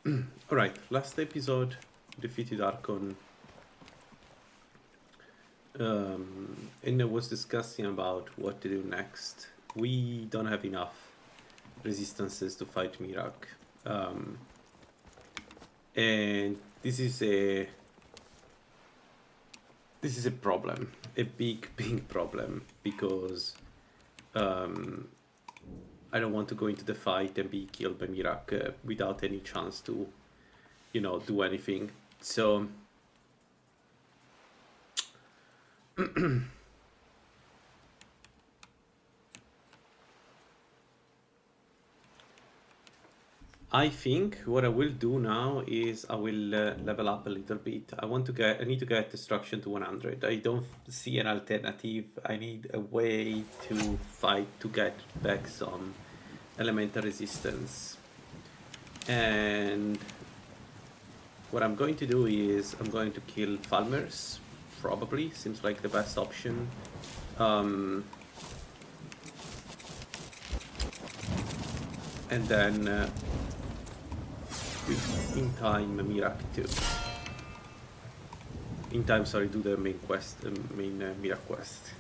Alright, last episode defeated Archon, and I was discussing about what to do next. We don't have enough resistances to fight Mirak. And this is a problem, a big problem, because I don't want to go into the fight and be killed by Mirak without any chance to, do anything. So I think what I will do now is I will level up a little bit. I need to get destruction to 100. I don't see an alternative. I need a way to fight to get back some elemental resistance. And what I'm going to do is I'm going to kill Falmers, probably. Seems like the best option. And then in time Mirak too. In time, sorry, do the main quest, main Mirak quest.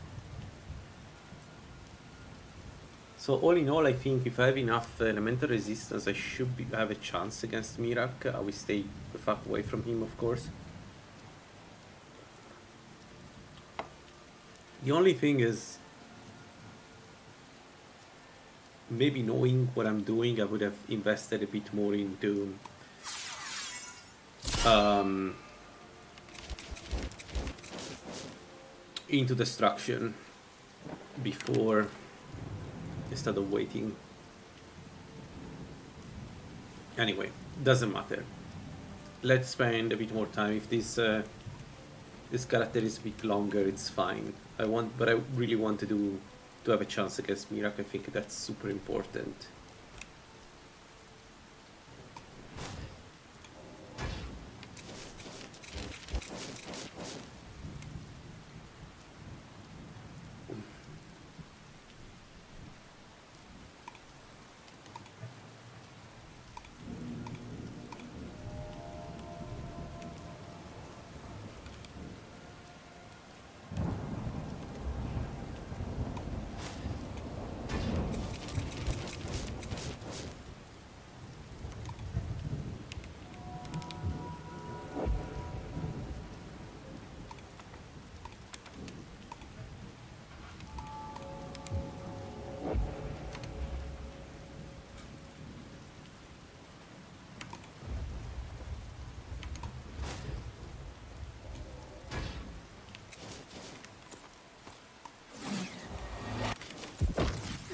So all in all, I think if I have enough elemental resistance, I should have a chance against Mirak. I will stay the fuck away from him, of course. The only thing is, maybe knowing what I'm doing, I would have invested a bit more into destruction before, instead of waiting. Anyway, doesn't matter. Let's spend a bit more time. If this character is a bit longer, it's fine. But I really want to have a chance against Mirak. I think that's super important.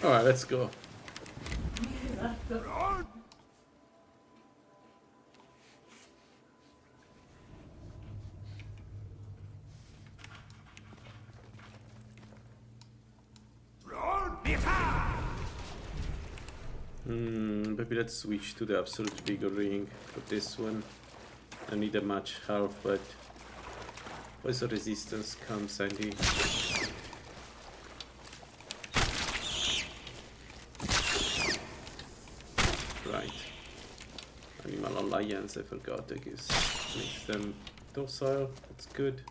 Alright, let's go. Maybe let's switch to the absolute bigger ring for this one. I need a match half, but poison resistance comes handy. Right. Animal Alliance, I forgot, I guess. Makes them docile, that's good.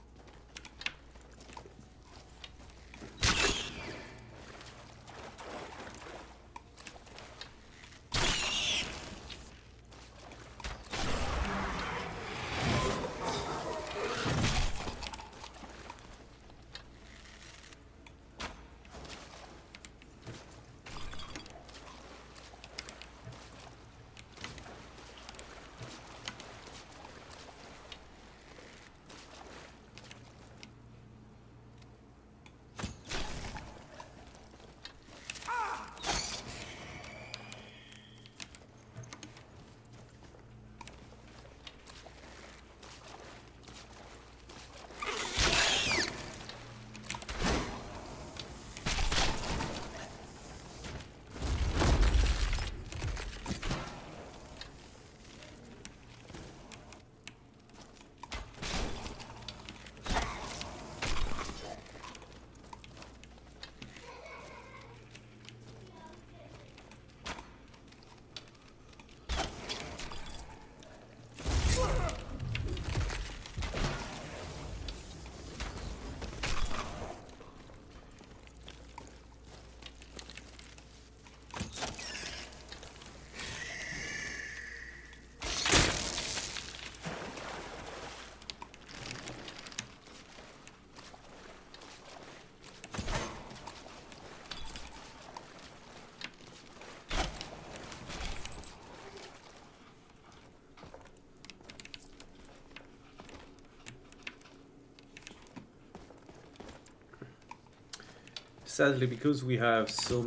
Sadly, because we have so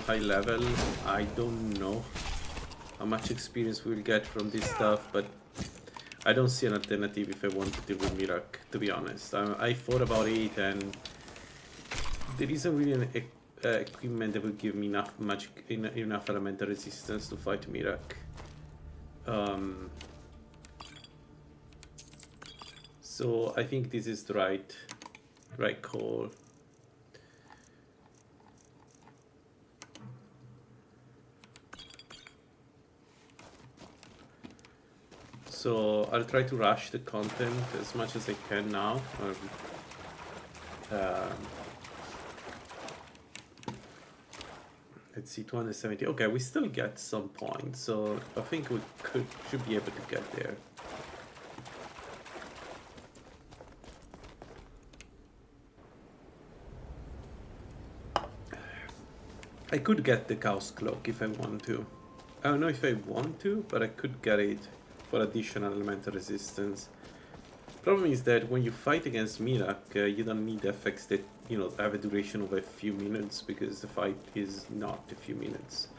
high level, I don't know how much experience we'll get from this stuff, but I don't see an alternative if I want to deal with Mirak, to be honest. I thought about it, and there isn't really an equipment that would give me enough elemental resistance to fight Mirak. So I think this is the right call. So I'll try to rush the content as much as I can now. Let's see, 270. Okay, we still get some points, so I think we should be able to get there. I could get the Chaos Cloak if I want to. I don't know if I want to, but I could get it for additional elemental resistance. Problem is that when you fight against Mirak, you don't need effects that, you know, have a duration of a few minutes, because the fight is not a few minutes.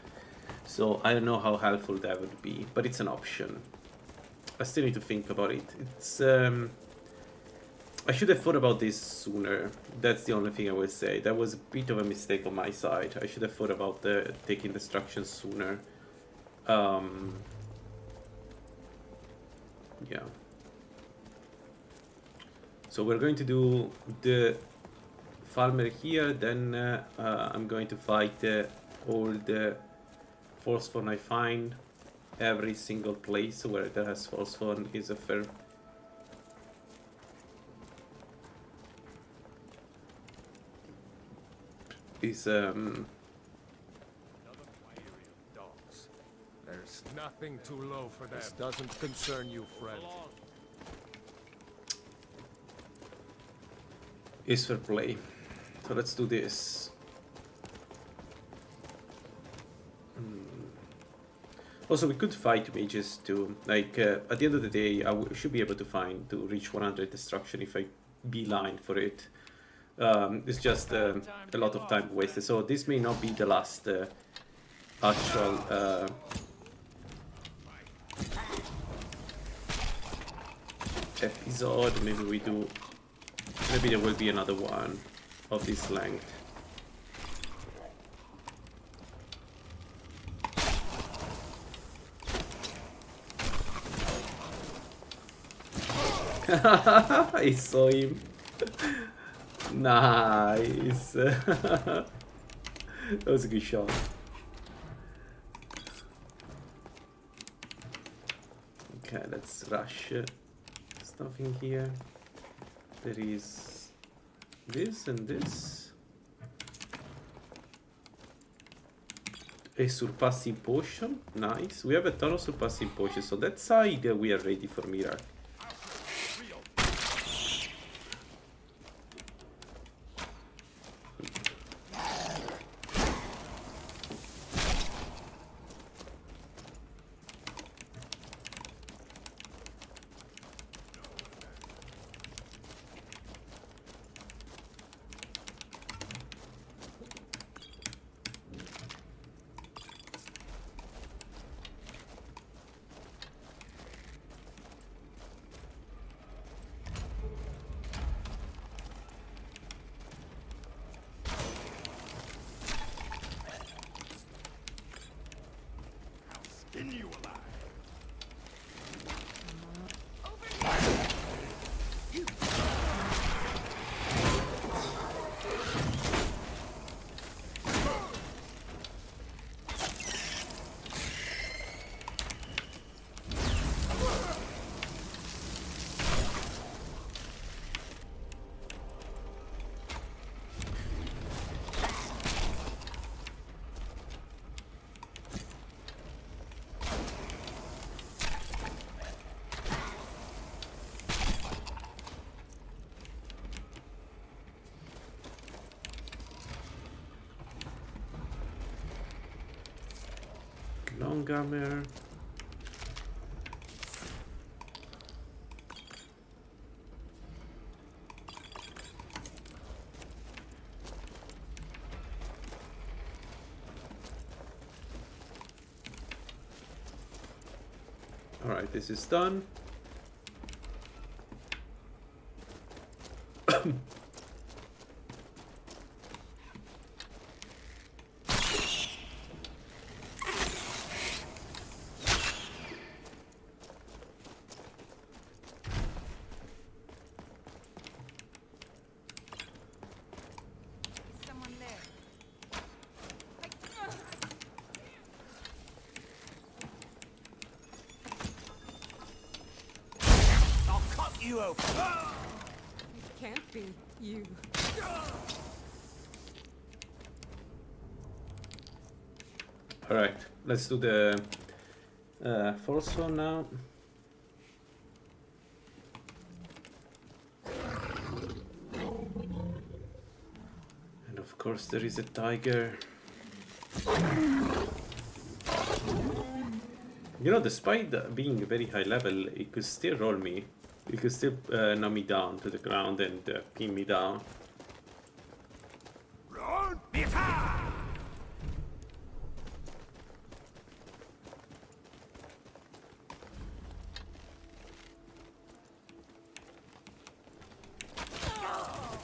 So I don't know how helpful that would be, but it's an option. I still need to think about it. It's I should have thought about this sooner. That's the only thing I will say. That was a bit of a mistake on my side. I should have thought about taking destruction sooner. Yeah. So we're going to do the farmer here, then I'm going to fight all the false phone I find. Every single place where there has false phone is a fair. Another query of dogs. There's nothing too low for them. This doesn't concern you, friend. Is fair play. So let's do this. Also, we could fight mages too. Like at the end of the day, should be able to reach 100 destruction if I beeline for it. It's just a lot of time wasted. So this may not be the last actual episode. Maybe there will be another one of this length. I saw him. Nice. That was a good shot. Okay, let's rush stuff in here. There is this and this. A surpassing potion. Nice. We have a ton of surpassing potions, so that side we are ready for Mirak. Longammer. Alright, this is done. Someone there. I'll cut you open. It can't be you. Alright, let's do the first one now. And of course there is a tiger. You know, despite being very high level, it could still roll me. It could still knock me down to the ground and pin me down. Run! Attack!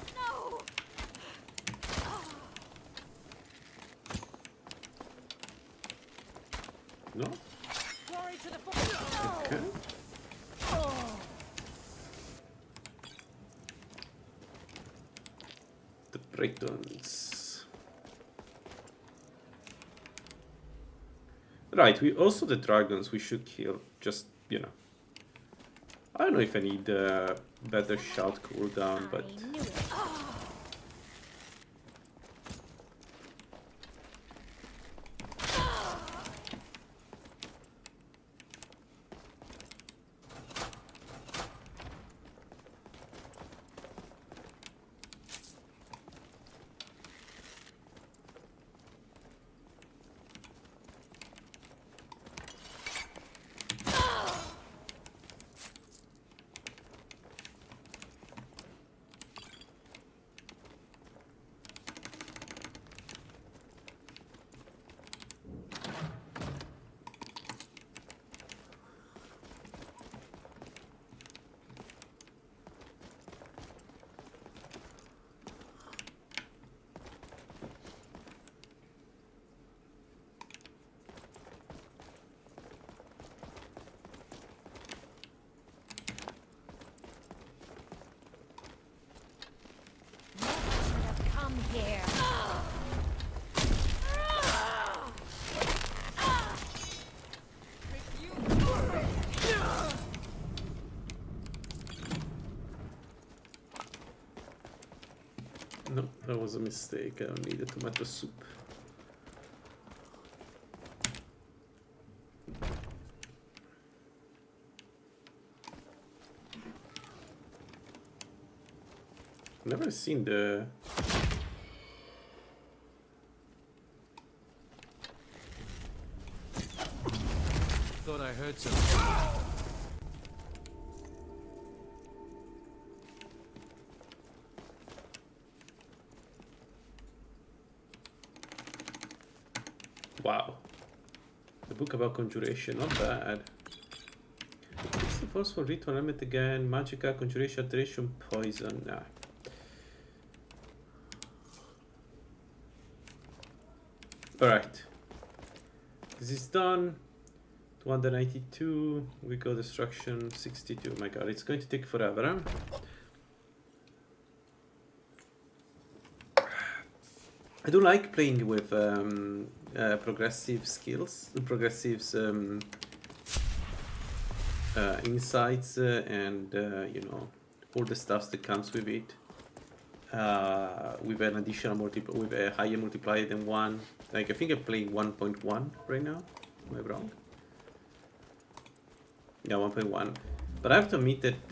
No! No? Glory to the force! Okay. The Britons. Right, we also the dragons we should kill. Just, you know. I don't know if I need a better shout cooldown, but I knew it. Come here. no, that was a mistake. I don't need a tomato soup. Never seen the Thought I heard something. wow. The book about conjuration, not bad. What's the first one? Ritual element again, magica, conjuration, alteration, poison. Nah. Alright. This is done. 292. We go destruction 62. My god, it's going to take forever, huh? I do like playing with progressive skills, progressive insights, and you know, all the stuff that comes with it. With an additional with a higher multiplier than 1. Like I think I'm playing 1.1 right now. Am I wrong? Yeah, 1.1. But I have to admit that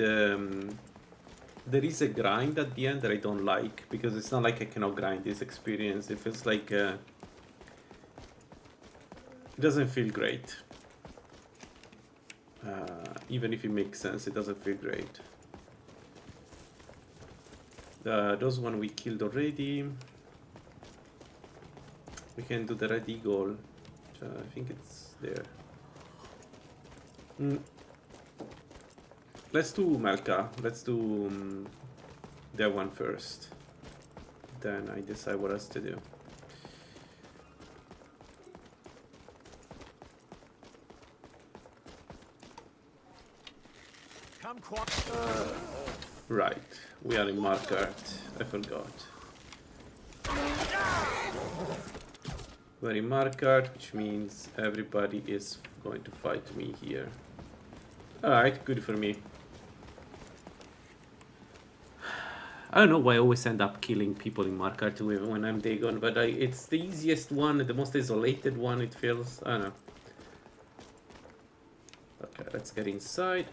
there is a grind at the end that I don't like, because it's not like I cannot grind this experience. It feels like it doesn't feel great. Even if it makes sense, it doesn't feel great. Those one we killed already. We can do the red eagle. I think it's there. Let's do Melka. Let's do that one first. Then I decide what else to do. Right, we are in Markart. I forgot. We're in Markart, which means everybody is going to fight me here. Alright, good for me. I don't know why I always end up killing people in Markart when I'm Dagon, but it's the easiest one, the most isolated one, it feels. I don't know. Okay, let's get inside.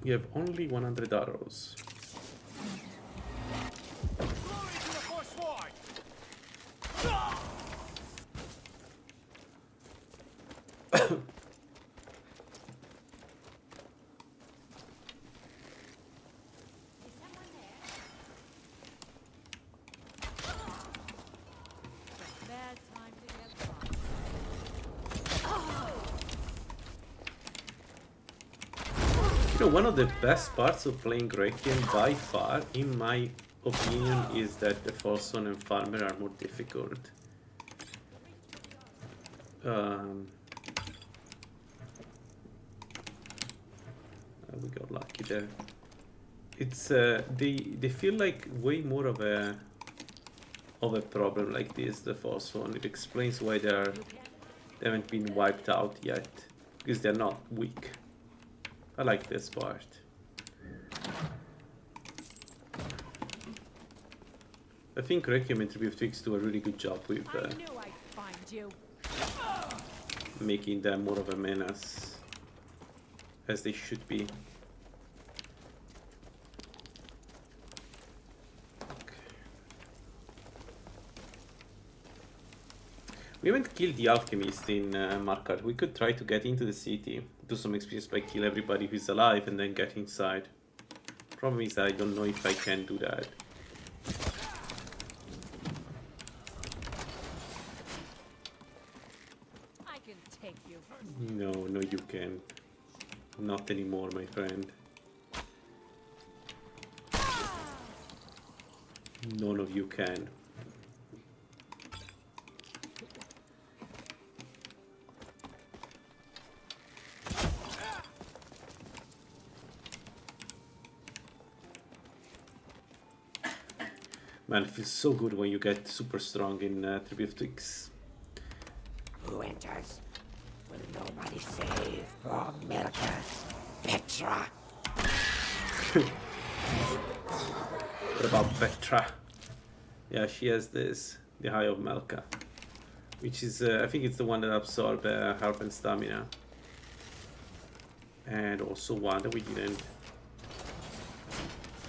You have only 100 arrows. You know, one of the best parts of playing Requiem by far, in my opinion, is that the Folsom and Farmer are more difficult. We got lucky there. It's they feel like way more of a problem like this, the Folsom. It explains why they haven't been wiped out yet, because they're not weak. I like this part. I think Requiem and Tribute Twix do a really good job with making them more of a menace, as they should be. We haven't killed the alchemist in Markart. We could try to get into the city, do some experience by kill everybody who's alive and then get inside. Problem is I don't know if I can do that. I can take you. No, you can't. Not anymore, my friend. None of you can. Man, it feels so good when you get super strong in Tribute Twix. Who enters? Will nobody save poor Milka? Petra! What about Petra? Yeah, she has this, the Eye of Melka, which is, I think it's the one that absorbs health and stamina. And also one that we didn't.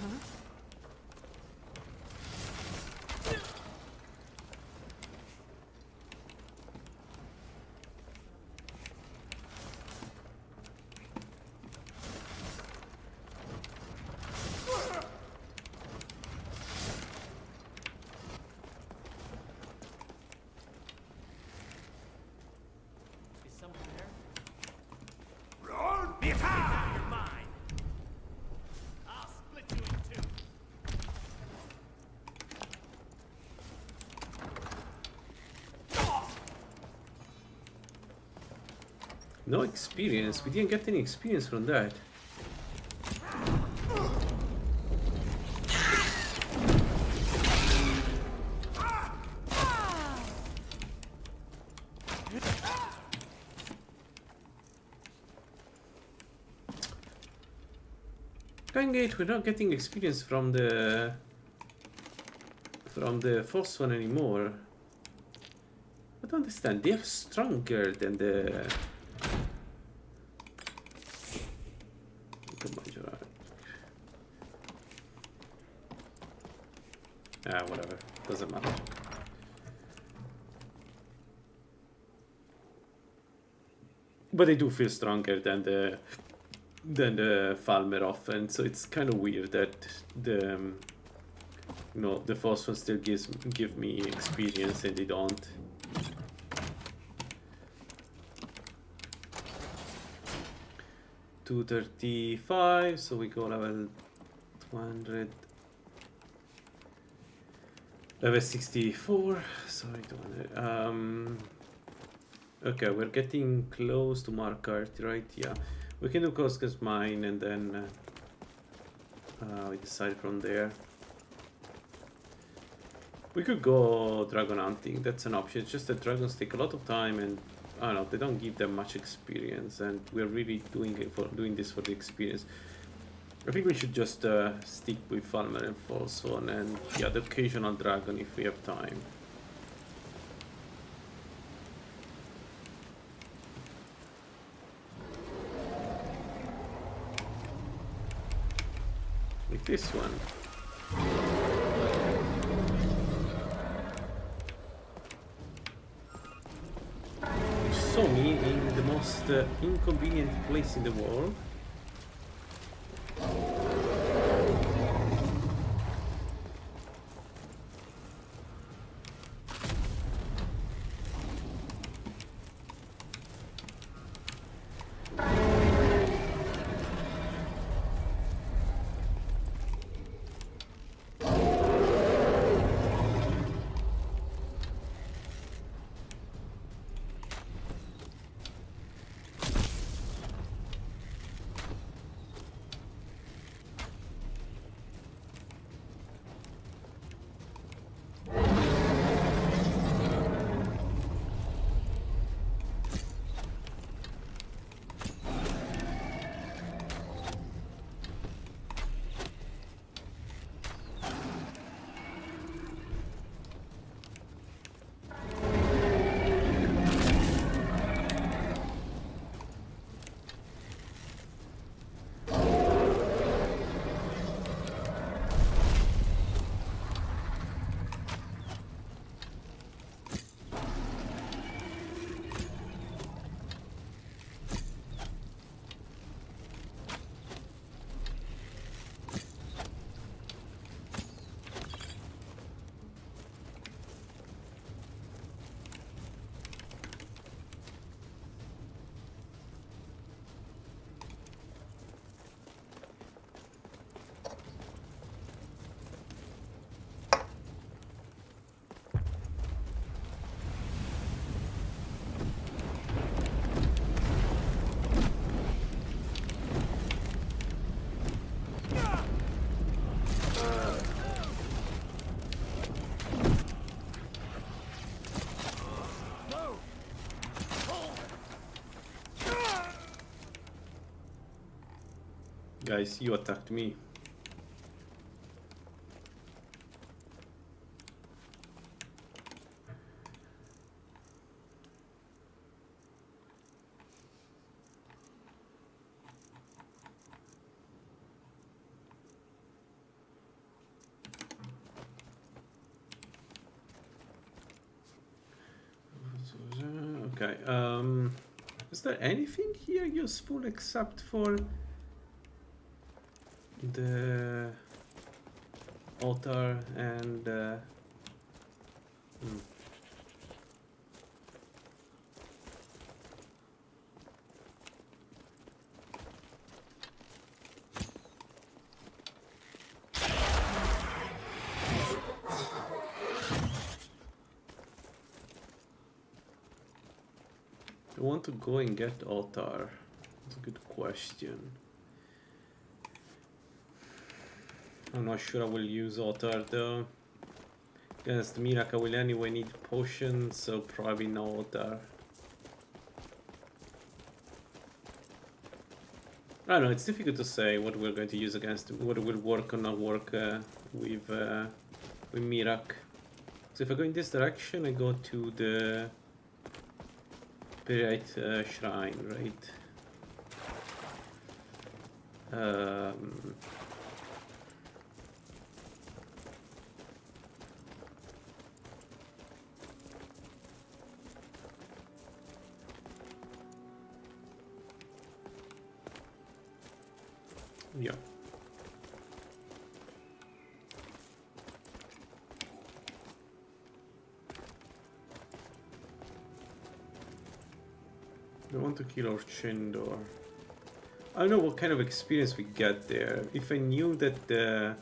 Huh? No experience. We didn't get any experience from that. Dang it, we're not getting experience from the first one anymore. I don't understand. They're stronger than the whatever. Doesn't matter. But they do feel stronger than the Falmer often, so it's kind of weird that the the first one still give me experience and they don't. 235, so we go level 200. Level 64, sorry, 200. Okay, we're getting close to Markart, right? Yeah, we can do Koska's Mine and then we decide from there. We could go dragon hunting, that's an option. It's just that dragons take a lot of time and I don't know, they don't give them much experience, and we're really doing this for the experience. I think we should just stick with Falmer and Falson and yeah, the occasional dragon if we have time. Like this one. You saw me in the most inconvenient place in the world. Guys, you attacked me. Okay, is there anything here useful except for the altar and I want to go and get altar. That's a good question. I'm not sure I will use altar though. Against Mirak I will anyway need potions, so probably no altar. I don't know, it's difficult to say what we're going to use against, what will work or not work with Mirak. So if I go in this direction, I go to the Pyrite Shrine, right? Yeah. I want to kill Orchendor. I don't know what kind of experience we get there. If I knew that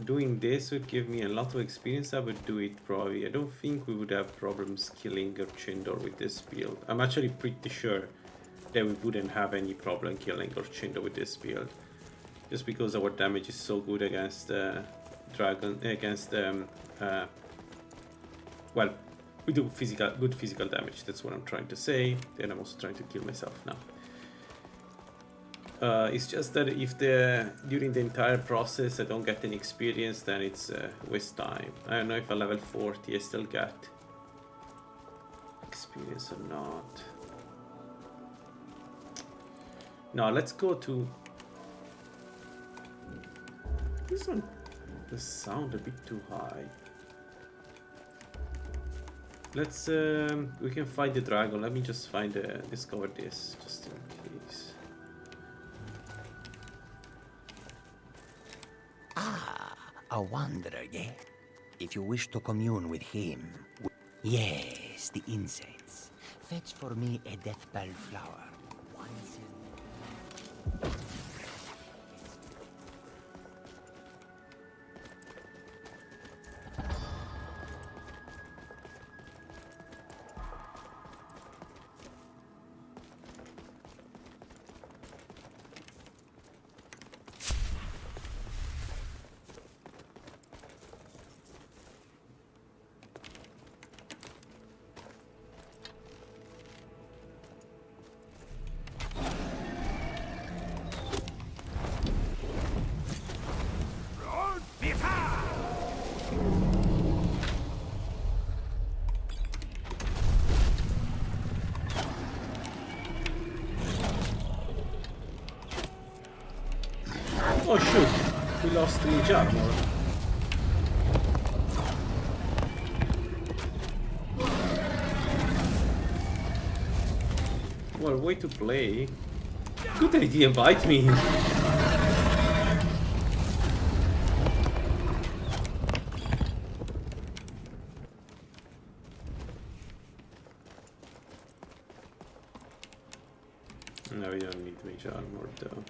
doing this would give me a lot of experience, I would do it probably. I don't think we would have problems killing Urchindor with this build. I'm actually pretty sure that we wouldn't have any problem killing Urchindor with this build. Just because our damage is so good against dragon, against well, we do good physical damage. That's what I'm trying to say. And I'm also trying to kill myself now. It's just that if during the entire process I don't get any experience, then it's waste time. I don't know if at level 40 I still get experience or not. No, let's go to... This one, the sound a bit too high. Let's we can fight the dragon. Let me just discover this just in case. A wanderer, yeah? If you wish to commune with him... Yes, the incense. Fetch for me a deathbell flower. Once in... Oh shoot, we lost the Jaguar. Well, way to play. Good that he didn't bite me. No, we don't need mage armor though.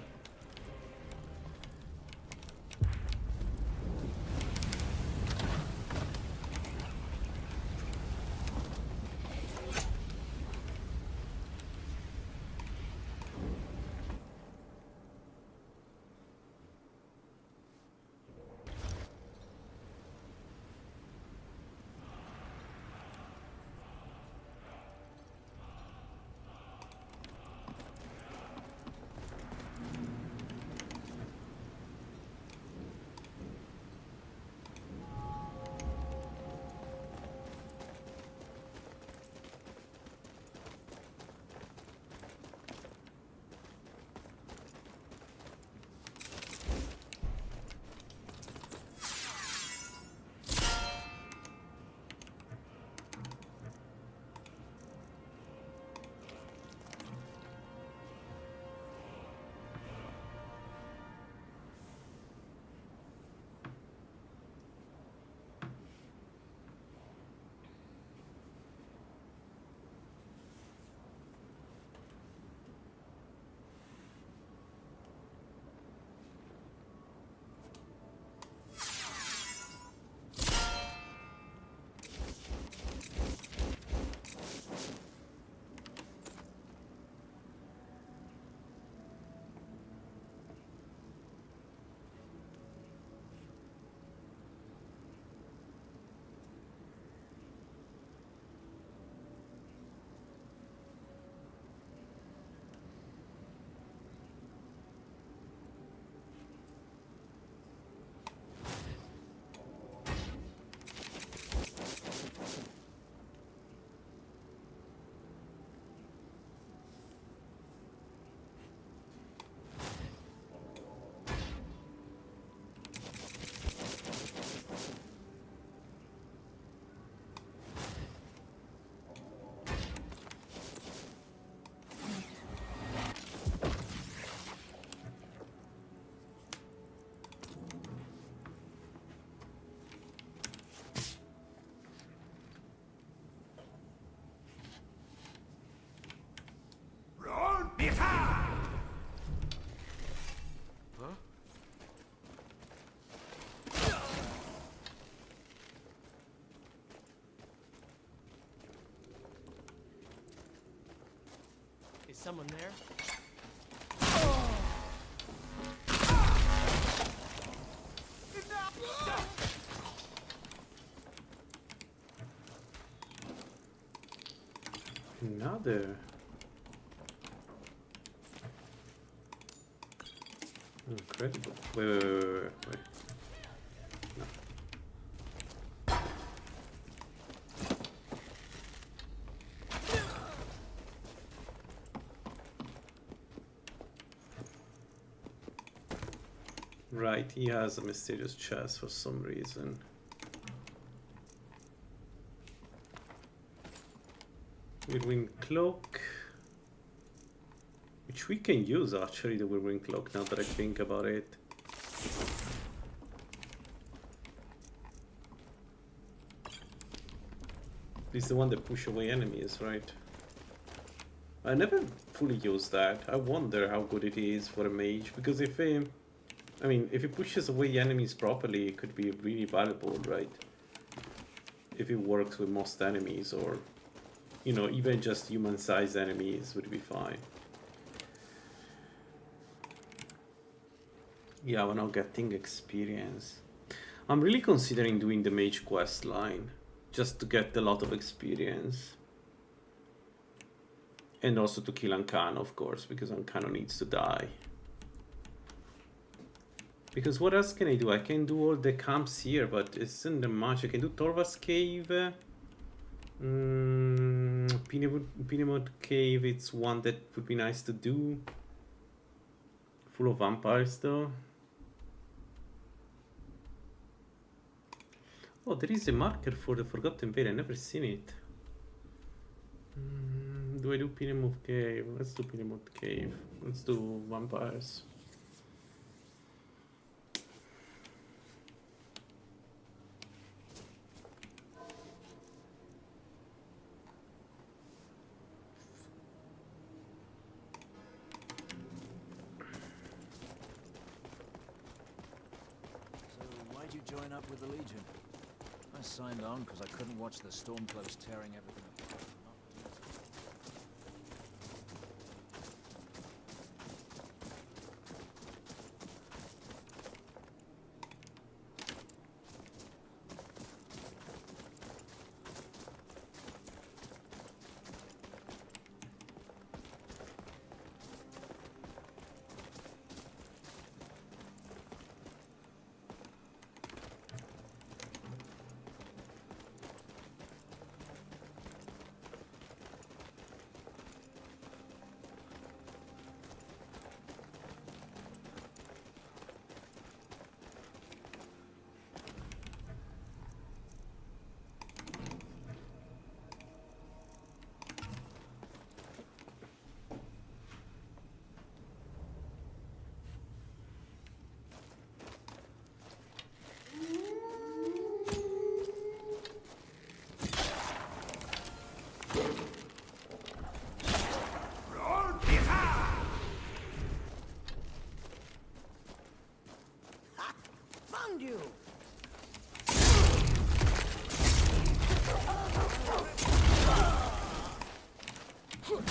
someone there? Another. Incredible. Wait. No. Right, he has a mysterious chest for some reason. Whirlwind Cloak. Which we can use actually, the Whirlwind Cloak, now that I think about it. This is the one that push away enemies, right? I never fully used that. I wonder how good it is for a mage, because if it, I mean, if it pushes away enemies properly, it could be really valuable, right? If it works with most enemies, or, you know, even just human-sized enemies would be fine. Yeah, we're not getting experience. I'm really considering doing the mage quest line, just to get a lot of experience. And also to kill Ancano, of course, because Ancano needs to die. Because what else can I do? I can do all the camps here, but it isn't that much. I can do Torva's Cave. Pinemod Cave, it's one that would be nice to do. Full of vampires, though. Oh, there is a marker for the Forgotten Vale. I've never seen it. Do I do Pinemod Cave? Let's do Pinemod Cave. Let's do vampires. Why'd you join up with the Legion? I signed on because I couldn't watch the Stormcloaks tearing everything apart. Found you! Lord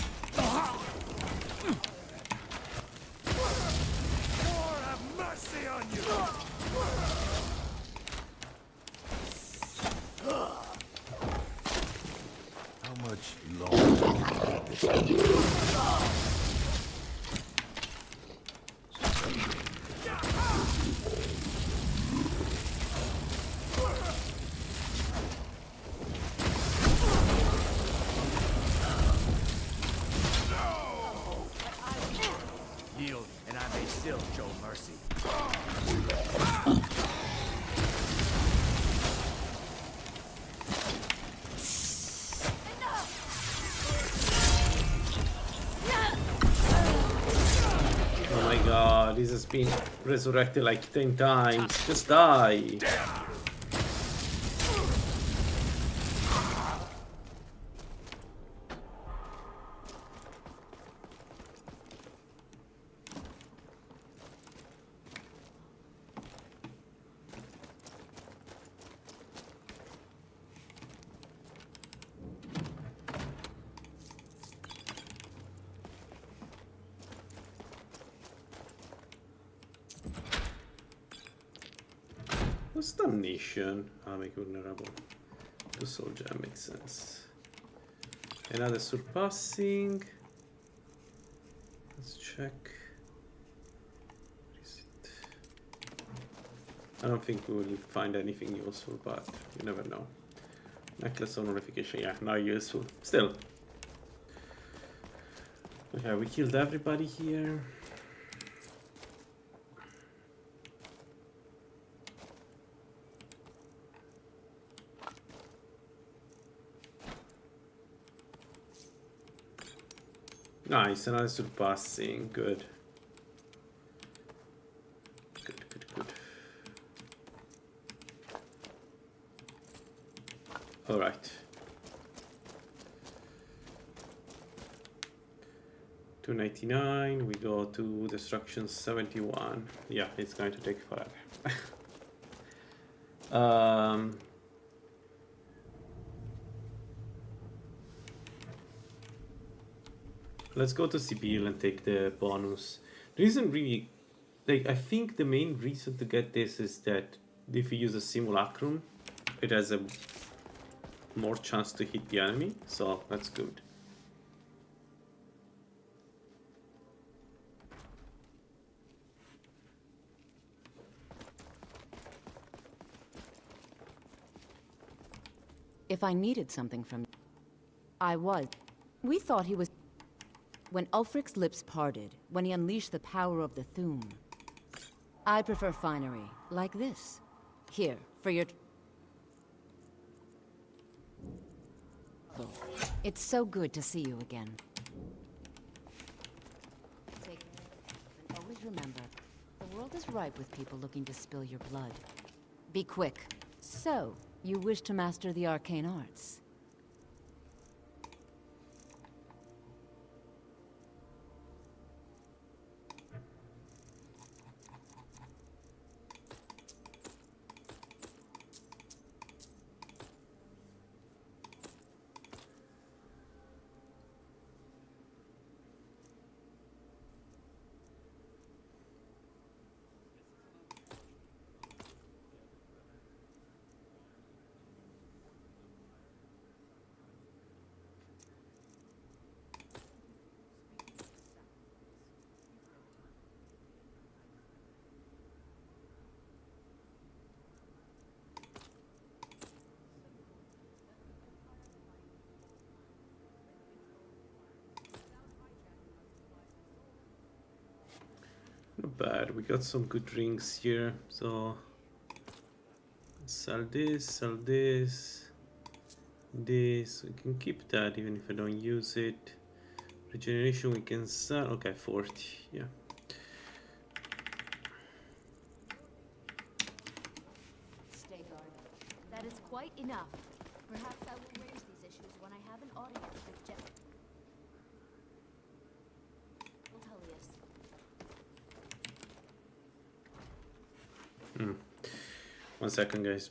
have mercy on you! How much longer? Yield, and I may still show mercy. Oh my god, this has been resurrected like 10 times. Just die. What's damnation? Make vulnerable to soldier, makes sense. Another surpassing. Let's check. Where is it? I don't think we will find anything useful, but you never know. Necklace of notification, yeah, not useful. Still. Okay, we killed everybody here. Nice, another surpassing. Good. Good. Alright. 299, we go to destruction 71. Yeah, it's going to take forever. Let's go to Sibyl and take the bonus. There isn't really, like, I think the main reason to get this is that if you use a simulacrum, it has a more chance to hit the enemy, so that's good. If I needed something from you, I was. We thought he was. When Ulfric's lips parted, when he unleashed the power of the Thu'um. I prefer finery, like this. Here, for your... It's so good to see you again. Take care, and always remember, the world is ripe with people looking to spill your blood. Be quick. So, you wish to master the arcane arts? Not bad, we got some good rings here, so sell this, this, we can keep that even if I don't use it. Regeneration we can sell, okay, 40, yeah. Stay guard. That is quite enough. Perhaps I will raise these issues when I have an audience with Jeff. Tullius. One second, guys.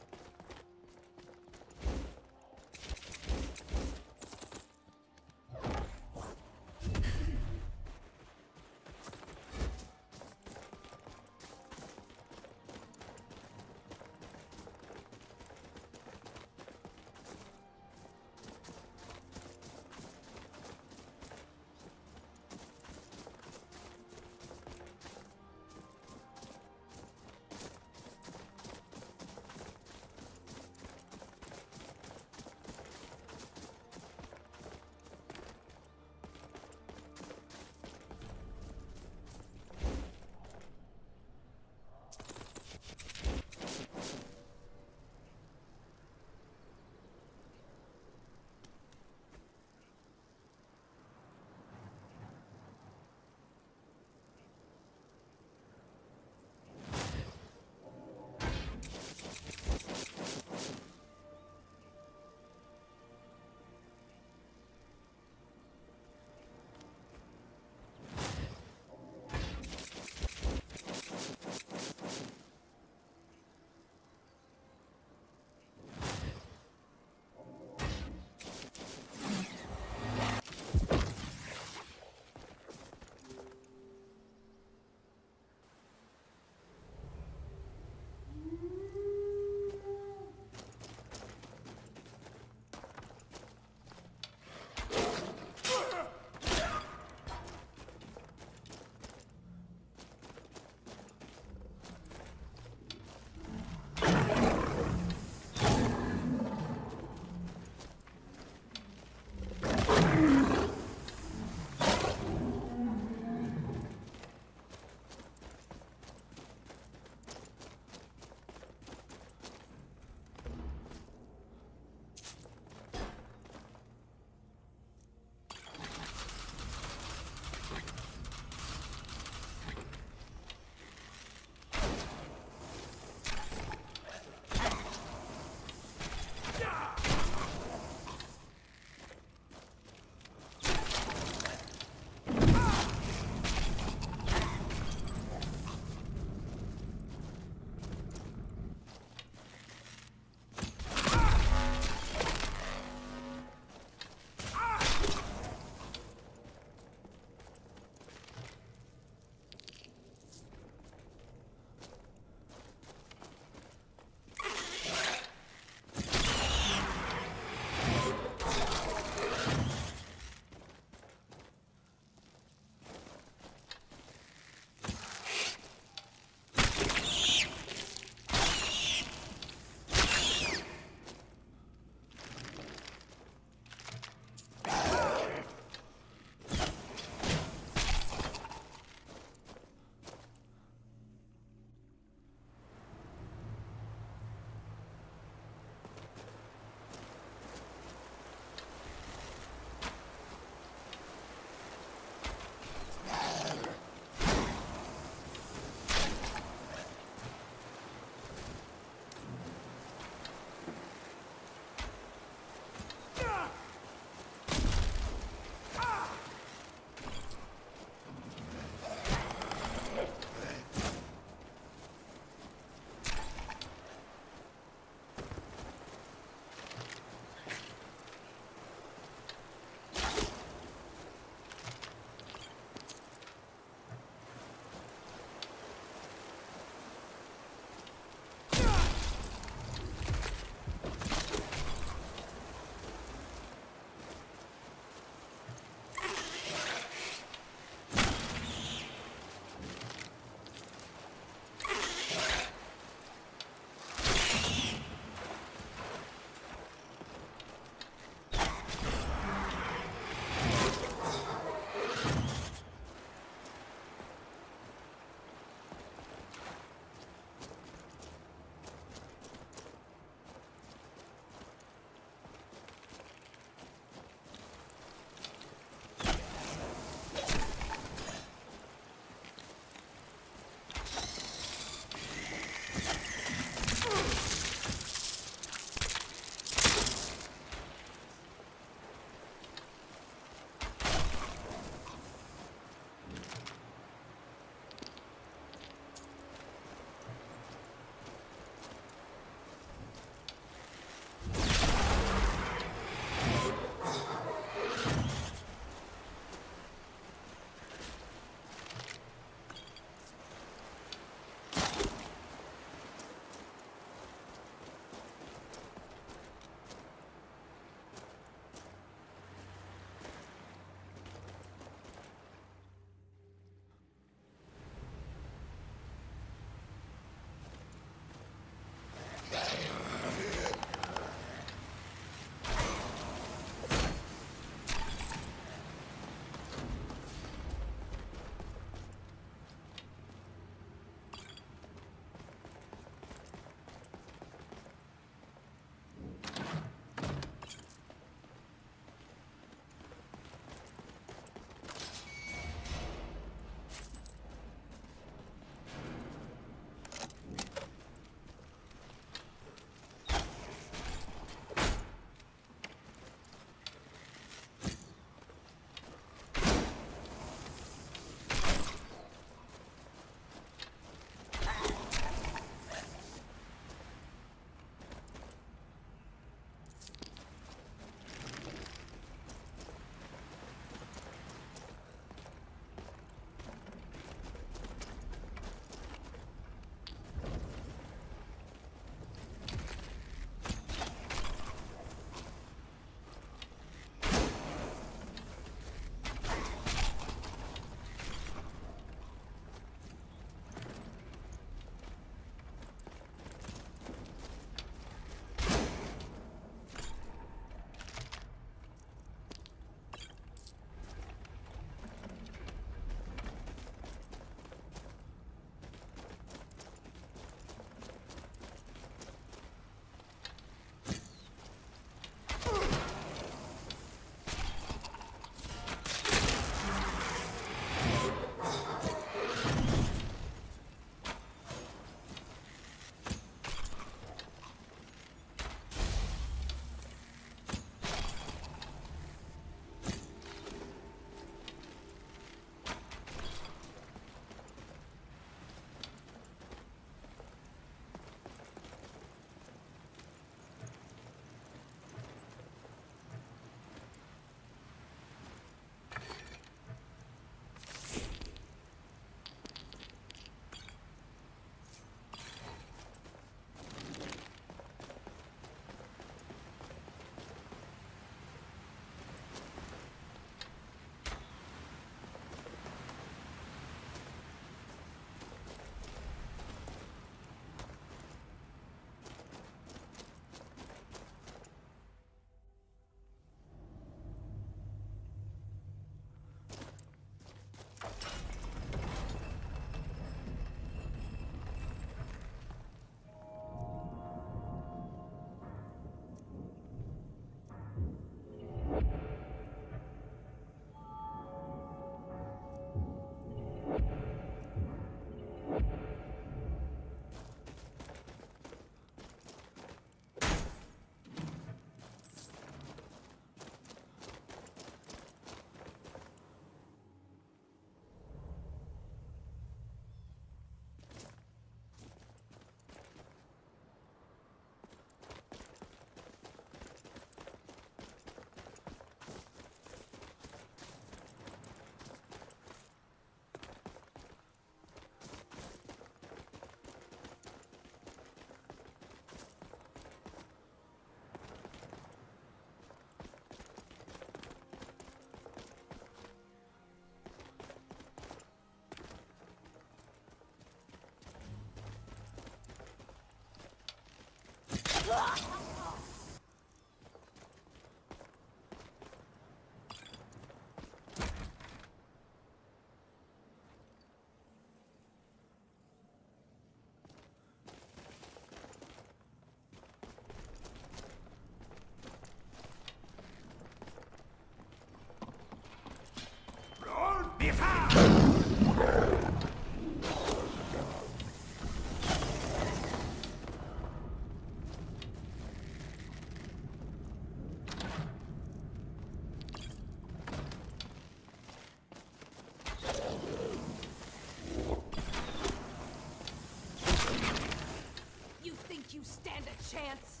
You think you stand a chance?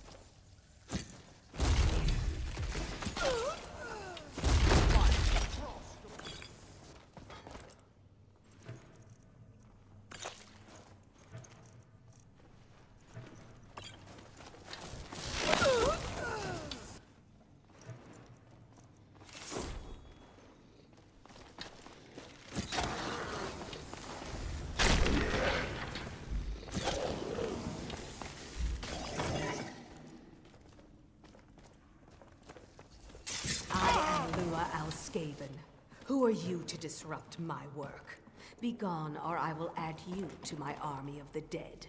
Skaven, who are you to disrupt my work? Begone, or I will add you to my army of the dead.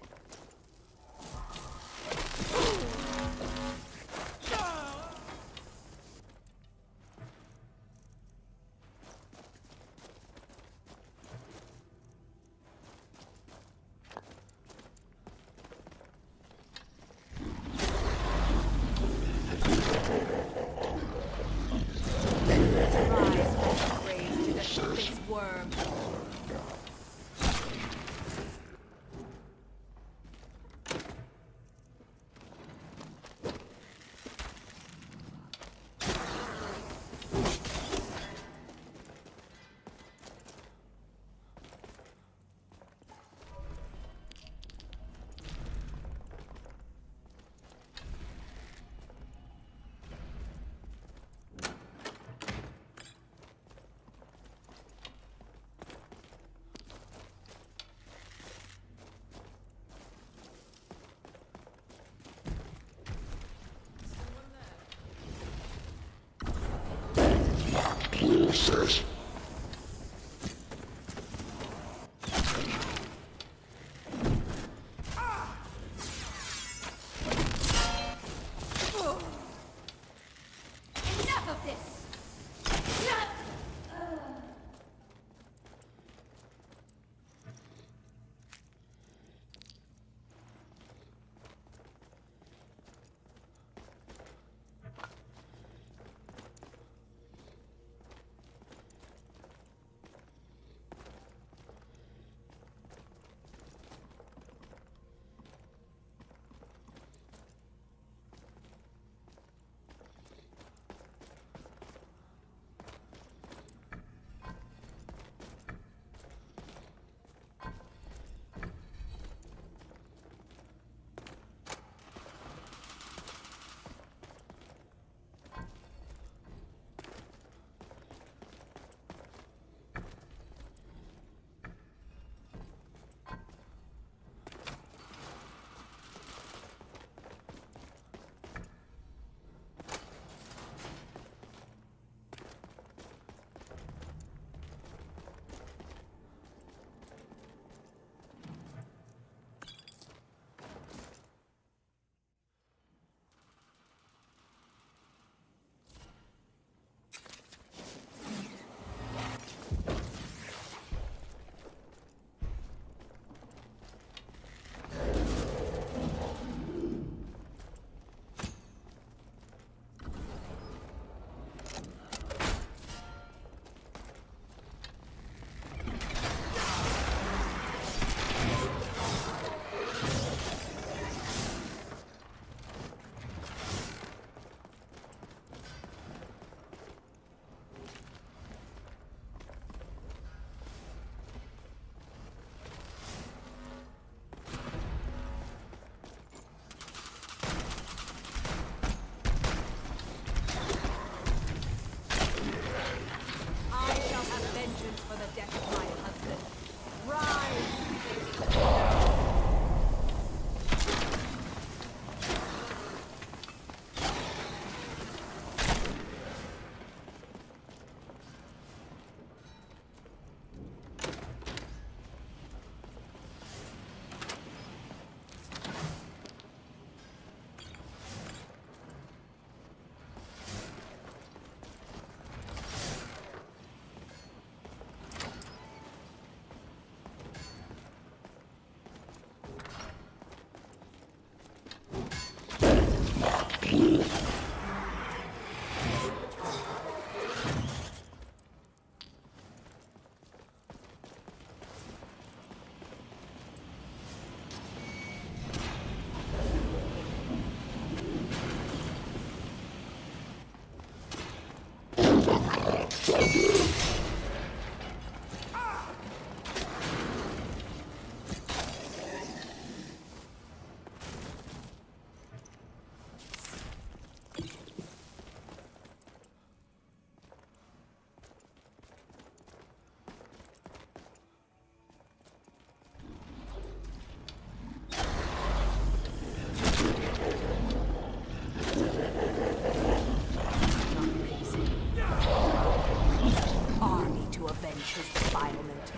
Places. Enough of this! Army to avenge his defilement.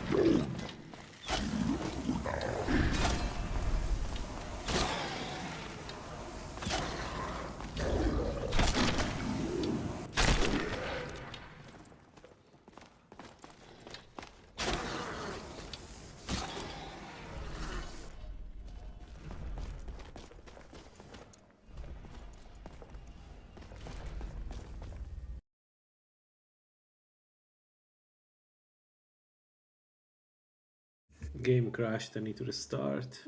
Game crashed, I need to restart.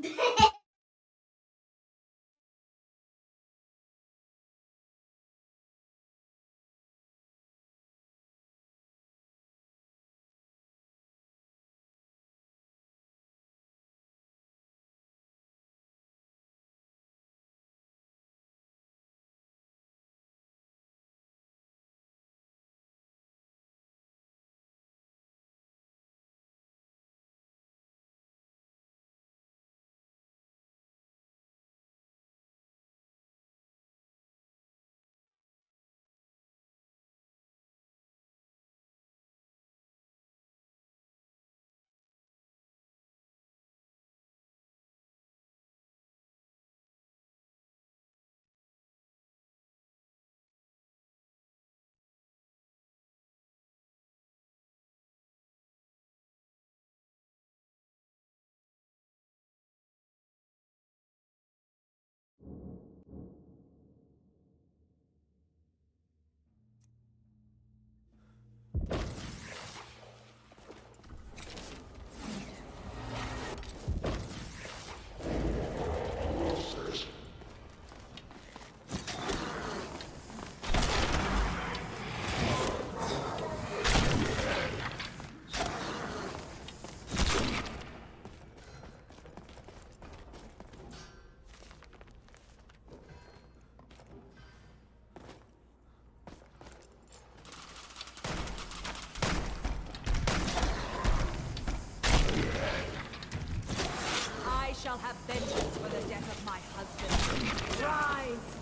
I shall have vengeance for the death of my husband. Rise!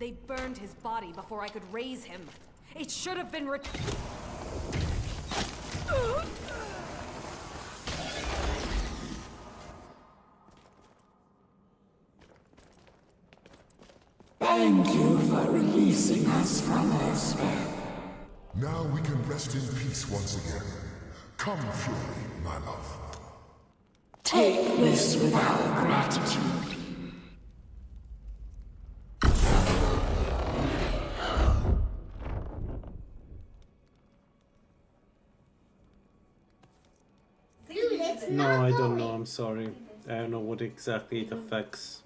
They burned his body before I could raise him. It should have been Thank you for releasing us from our spell. Now we can rest in peace once again. Come, Fury, my love. Take this with our gratitude. No, I don't know, I'm sorry. I don't know what exactly it affects.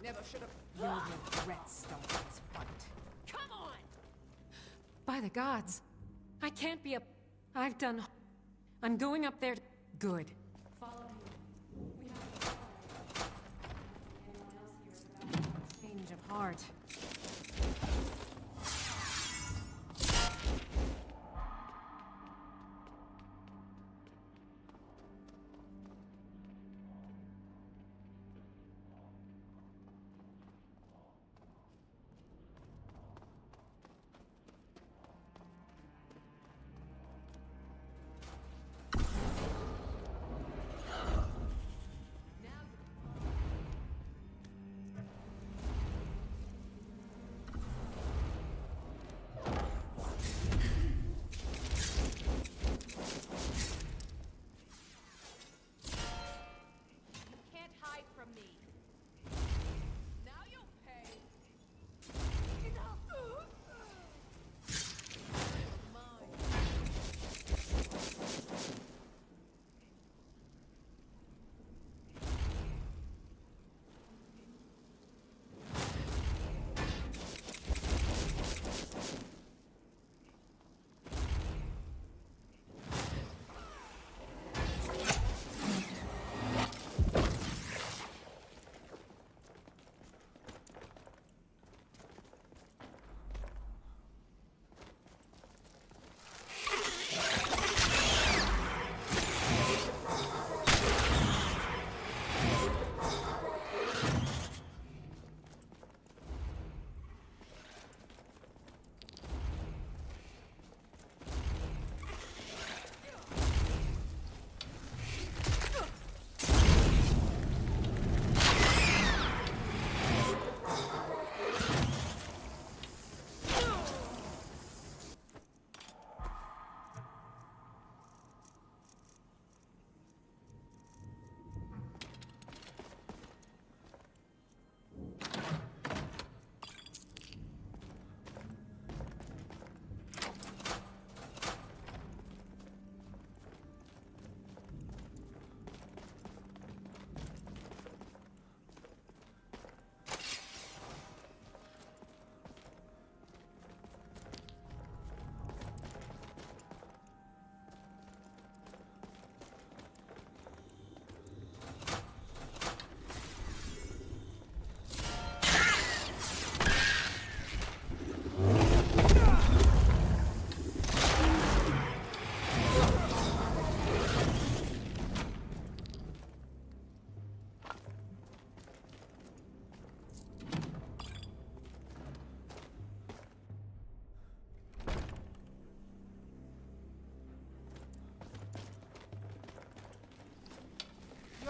Never should have. You'll regret starting this fight. Come on! By the gods. I can't be I've done... I'm going up there to... Good. Follow me. We have anyone else here about Change of heart.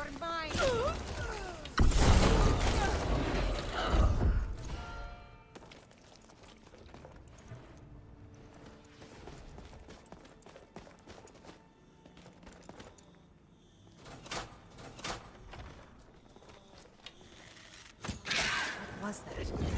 are mine! What was that?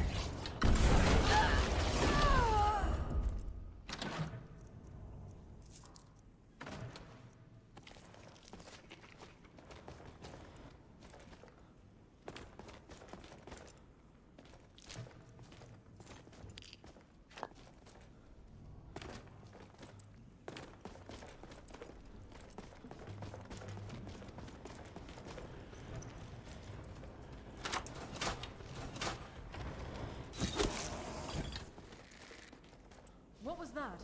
What was that?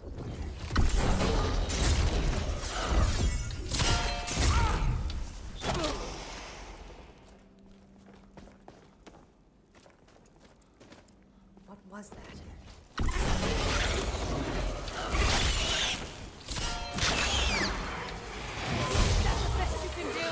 What was that? That's the best you can do!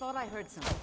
Thought I heard something.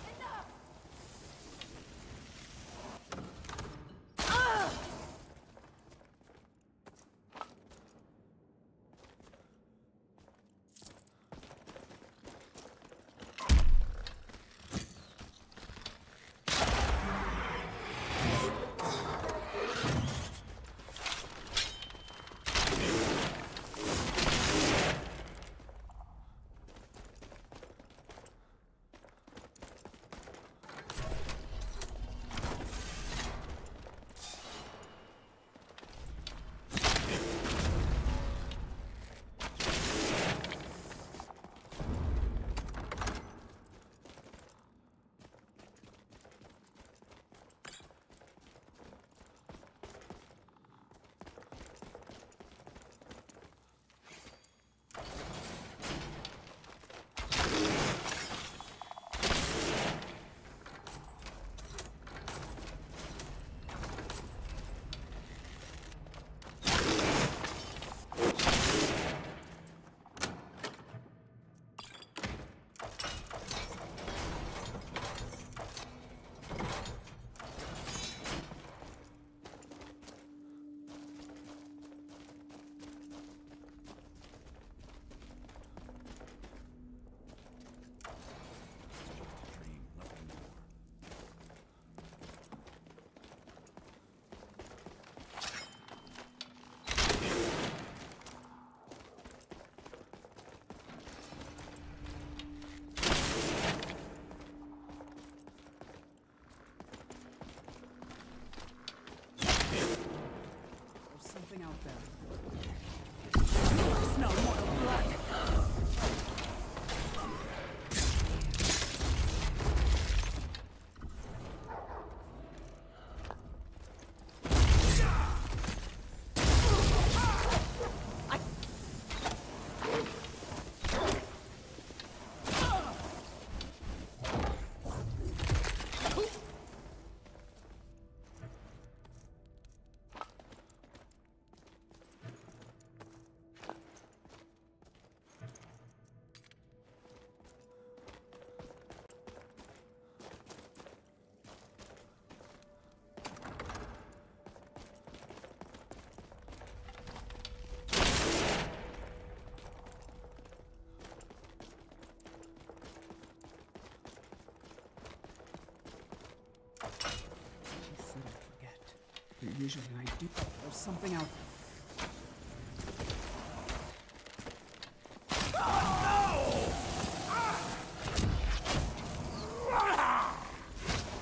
Usually I do. There's something out there.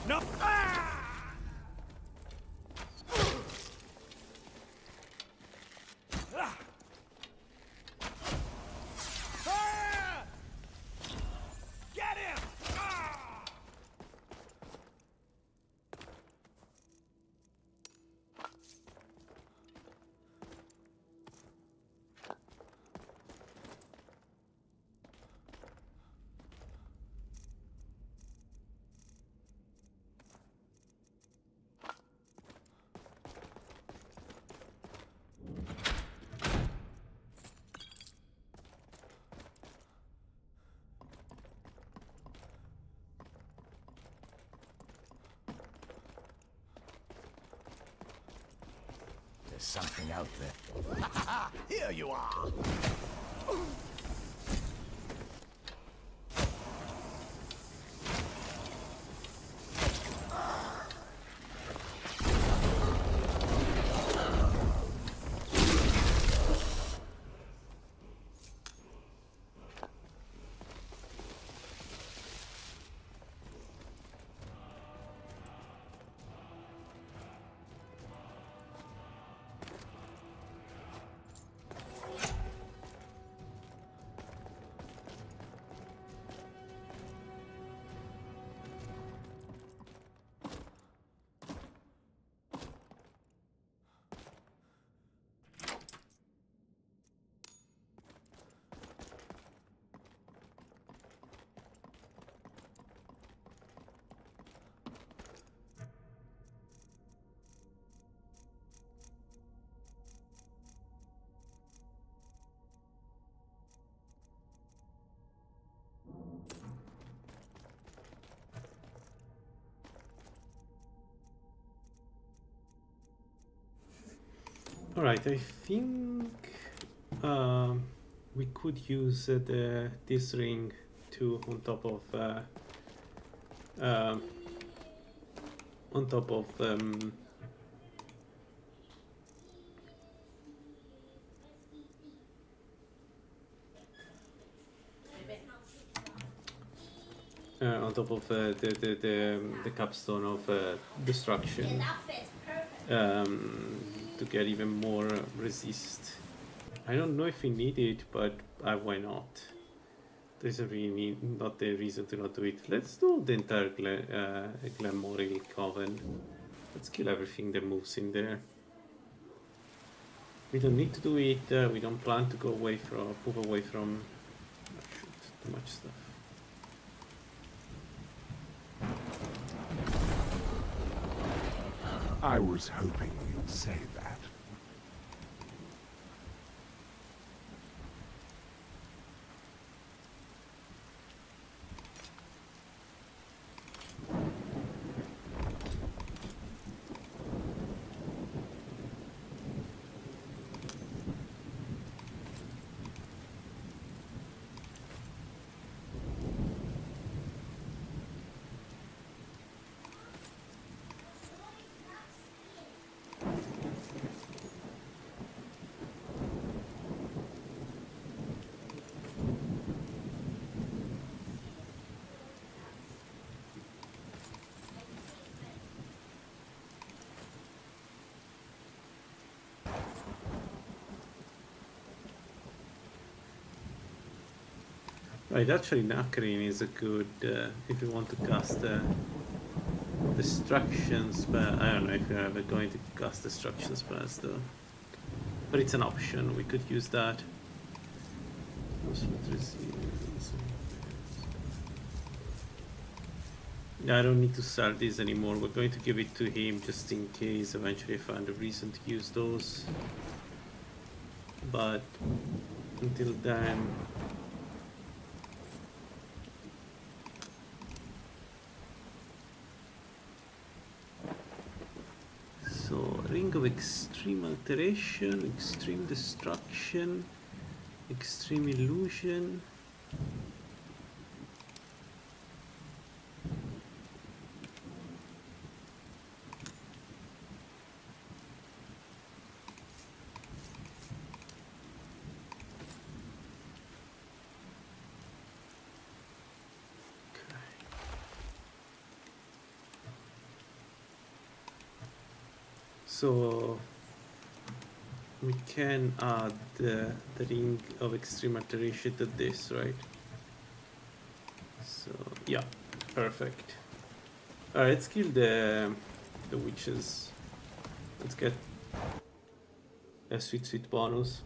No! Get him! There's something out there. Here you are! Alright, I think we could use this ring to on top of the capstone of destruction, to get even more resist. I don't know if we need it, but why not? There's really not a reason to not do it. Let's do the entire Glenmoril Coven. Let's kill everything that moves in there. We don't need to do it. We don't plan to go away from, move away from. Oh, shoot, too much stuff. I was hoping you'd say that. Right, actually Nakarin is a good, if you want to cast destruction spell. I don't know if you're ever going to cast destruction spells though. But it's an option, we could use that. Yeah, I don't need to sell these anymore, we're going to give it to him just in case eventually I find a reason to use those. But until then... So, Ring of Extreme Alteration, Extreme Destruction, Extreme Illusion. So we can add the ring of extreme alteration to this, right? So yeah, perfect. Alright, let's kill the witches. Let's get a sweet bonus.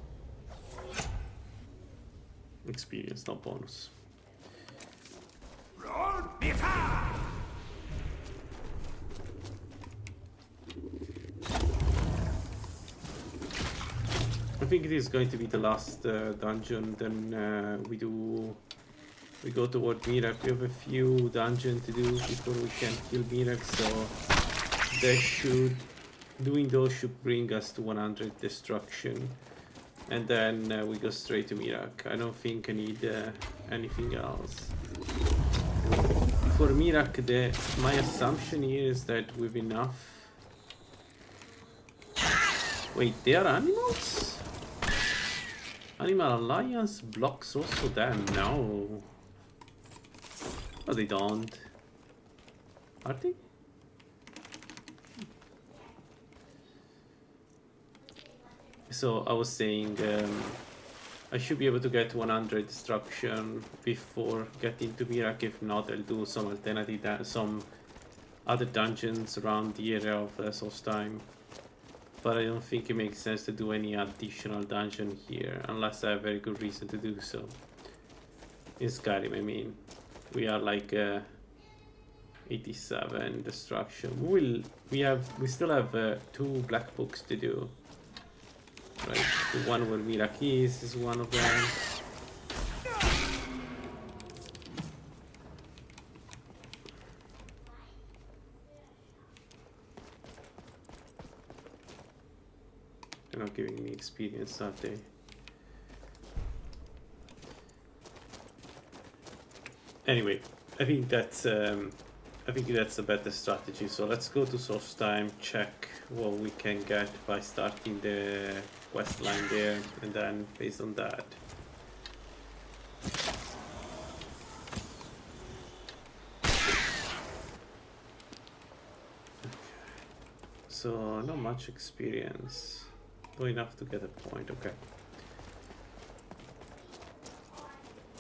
Experience, not bonus. I think it is going to be the last dungeon. Then we go toward Mirak. We have a few dungeons to do before we can kill Mirak, so doing those should bring us to 100 destruction, and then we go straight to Mirak. I don't think I need anything else. For Mirak, my assumption here is that with enough... Wait, they are animals? Animal Alliance blocks also them? No. Oh, they don't. Are they? So I was saying I should be able to get 100 destruction before getting to Mirak. If not, I'll do some alternative, some other dungeons around the area of Solstheim. But I don't think it makes sense to do any additional dungeon here unless I have a very good reason to do so. In Skyrim, I mean, we are like 87 destruction. We still have 2 black books to do. Right, the one where Mirak is one of them. They're not giving me experience, are they? Anyway, I think that's a better strategy. So let's go to Solstheim, check what we can get by starting the quest line there, and then based on that. So not much experience, though enough to get a point. Okay.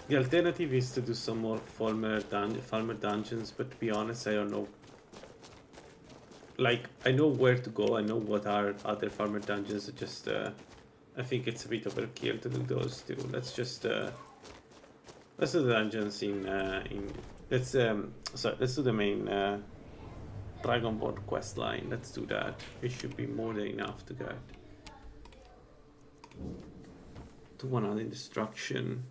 The alternative is to do some more farmer dungeons, but to be honest, I don't know. Like, I know where to go, I know what are other farmer dungeons, just I think it's a bit overkill to do those two. Let's just let's do the dungeons let's do the main Dragonborn quest line. Let's do that. It should be more than enough to get to 100 destruction.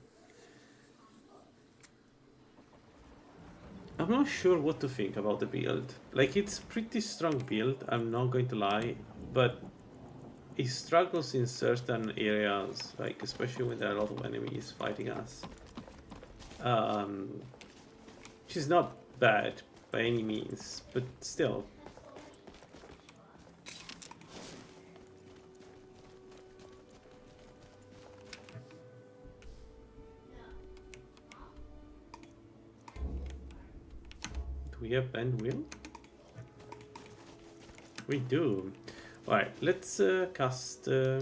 I'm not sure what to think about the build. Like, it's pretty strong build, I'm not going to lie, but it struggles in certain areas, like especially when there are a lot of enemies fighting us. Which is not bad by any means, but still. Do we have bend wheel? We do. Alright, let's cast all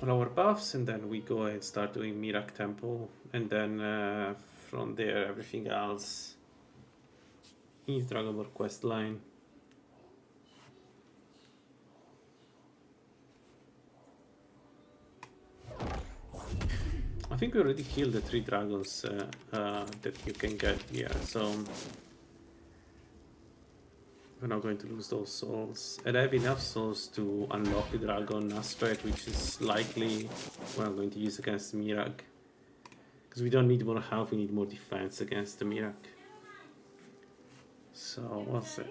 our buffs, and then we go and start doing Mirak Temple, and then from there everything else is Dragonborn quest line. I think we already killed the 3 dragons that you can get here, so we're not going to lose those souls. And I have enough souls to unlock the dragon aspect, which is likely what I'm going to use against Mirak. Because we don't need more health, we need more defense against the Mirak. So, we'll see.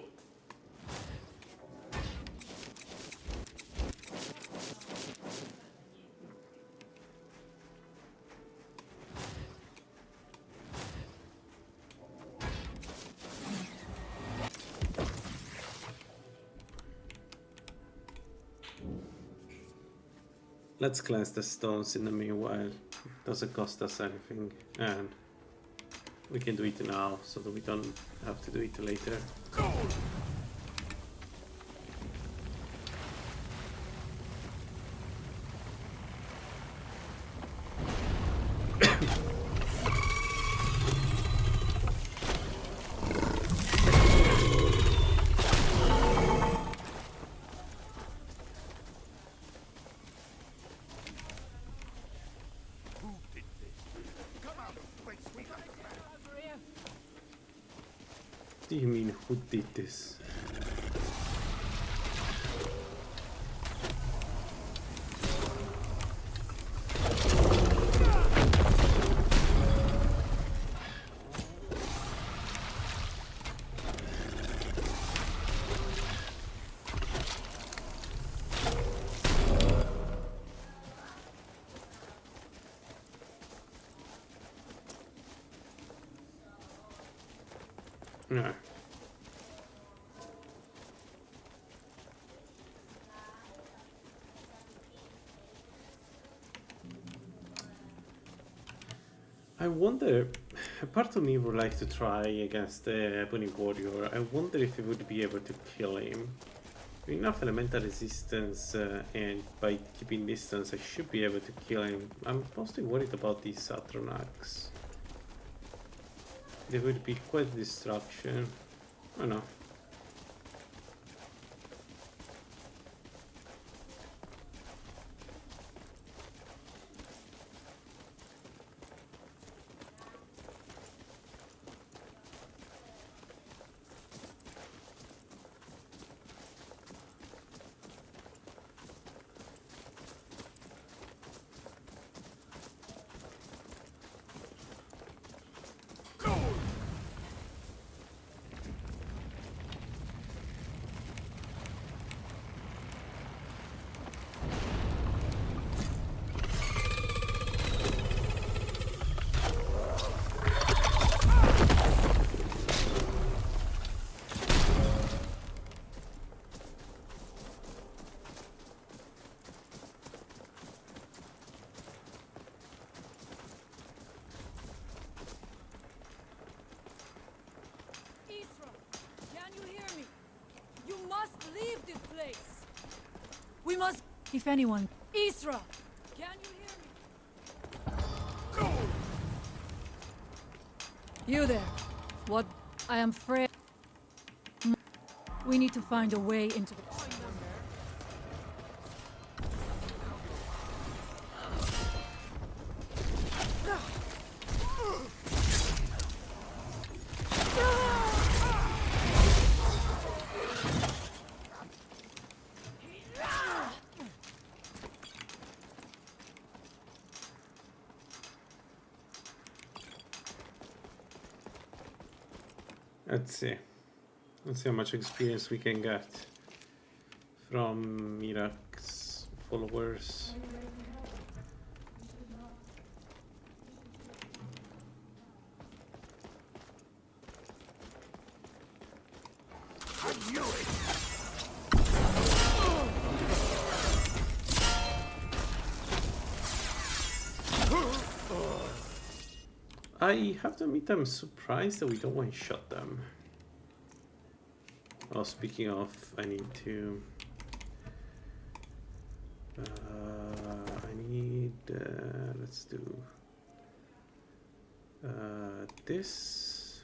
Let's cleanse the stones in the meanwhile. Doesn't cost us anything. And We can do it now so that we don't have to do it later. What do you mean, who did this? No. I wonder, a part of me would like to try against the Ebony Warrior. I wonder if we would be able to kill him. With enough elemental resistance and by keeping distance I should be able to kill him. I'm mostly worried about these Atronachs. They would be quite a distraction. Oh no. We must... If anyone... Isra! Can you hear me? You there. What? I am afraid... We need to find a way into the... Let's see. Let's see how much experience we can get from Iraq's followers. I have to admit I'm surprised that we don't one-shot them. Oh, speaking of, I need to... let's do... this...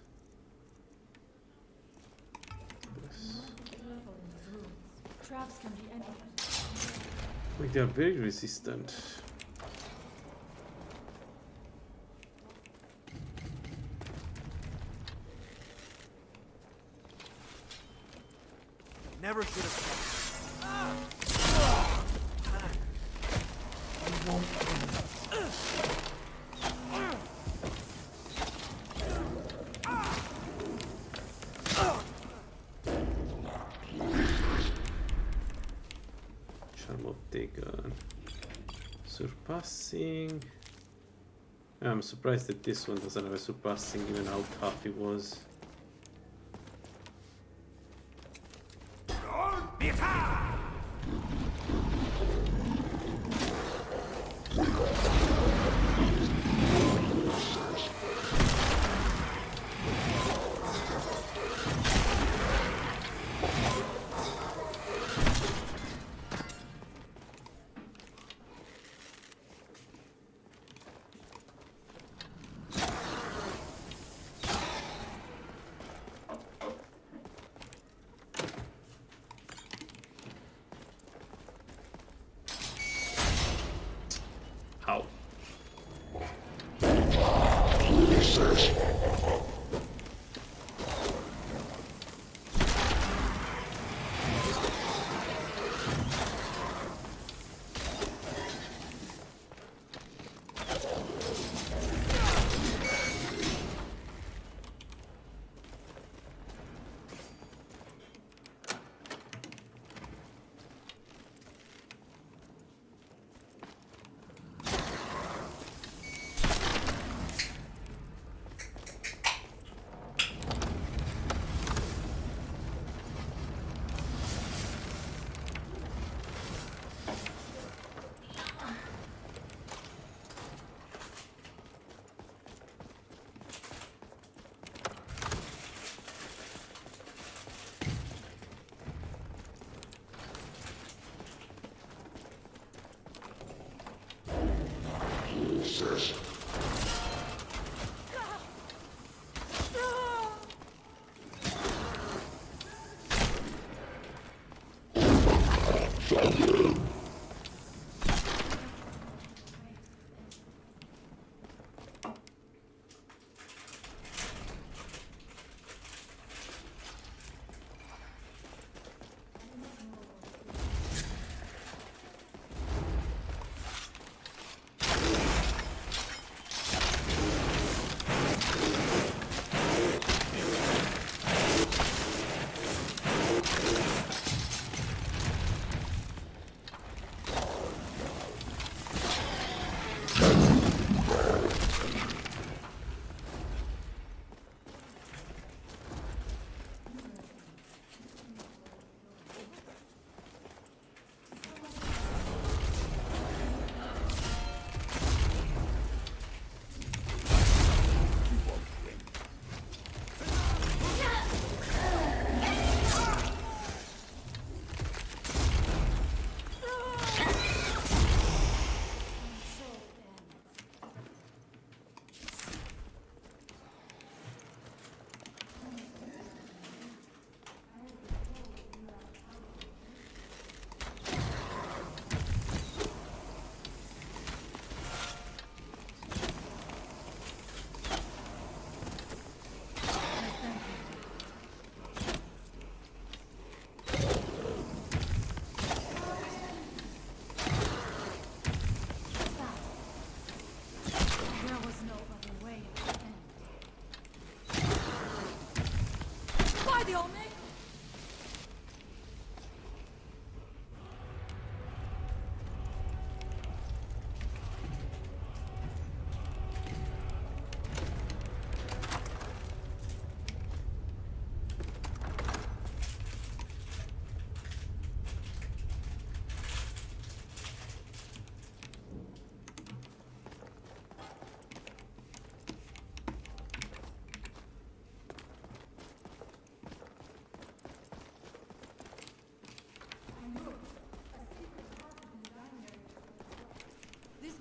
Traps can be anything. Like, they are very resistant. Never should have. Charm of Dagon. Surpassing. I'm surprised that this one doesn't have a surpassing, given how tough it was.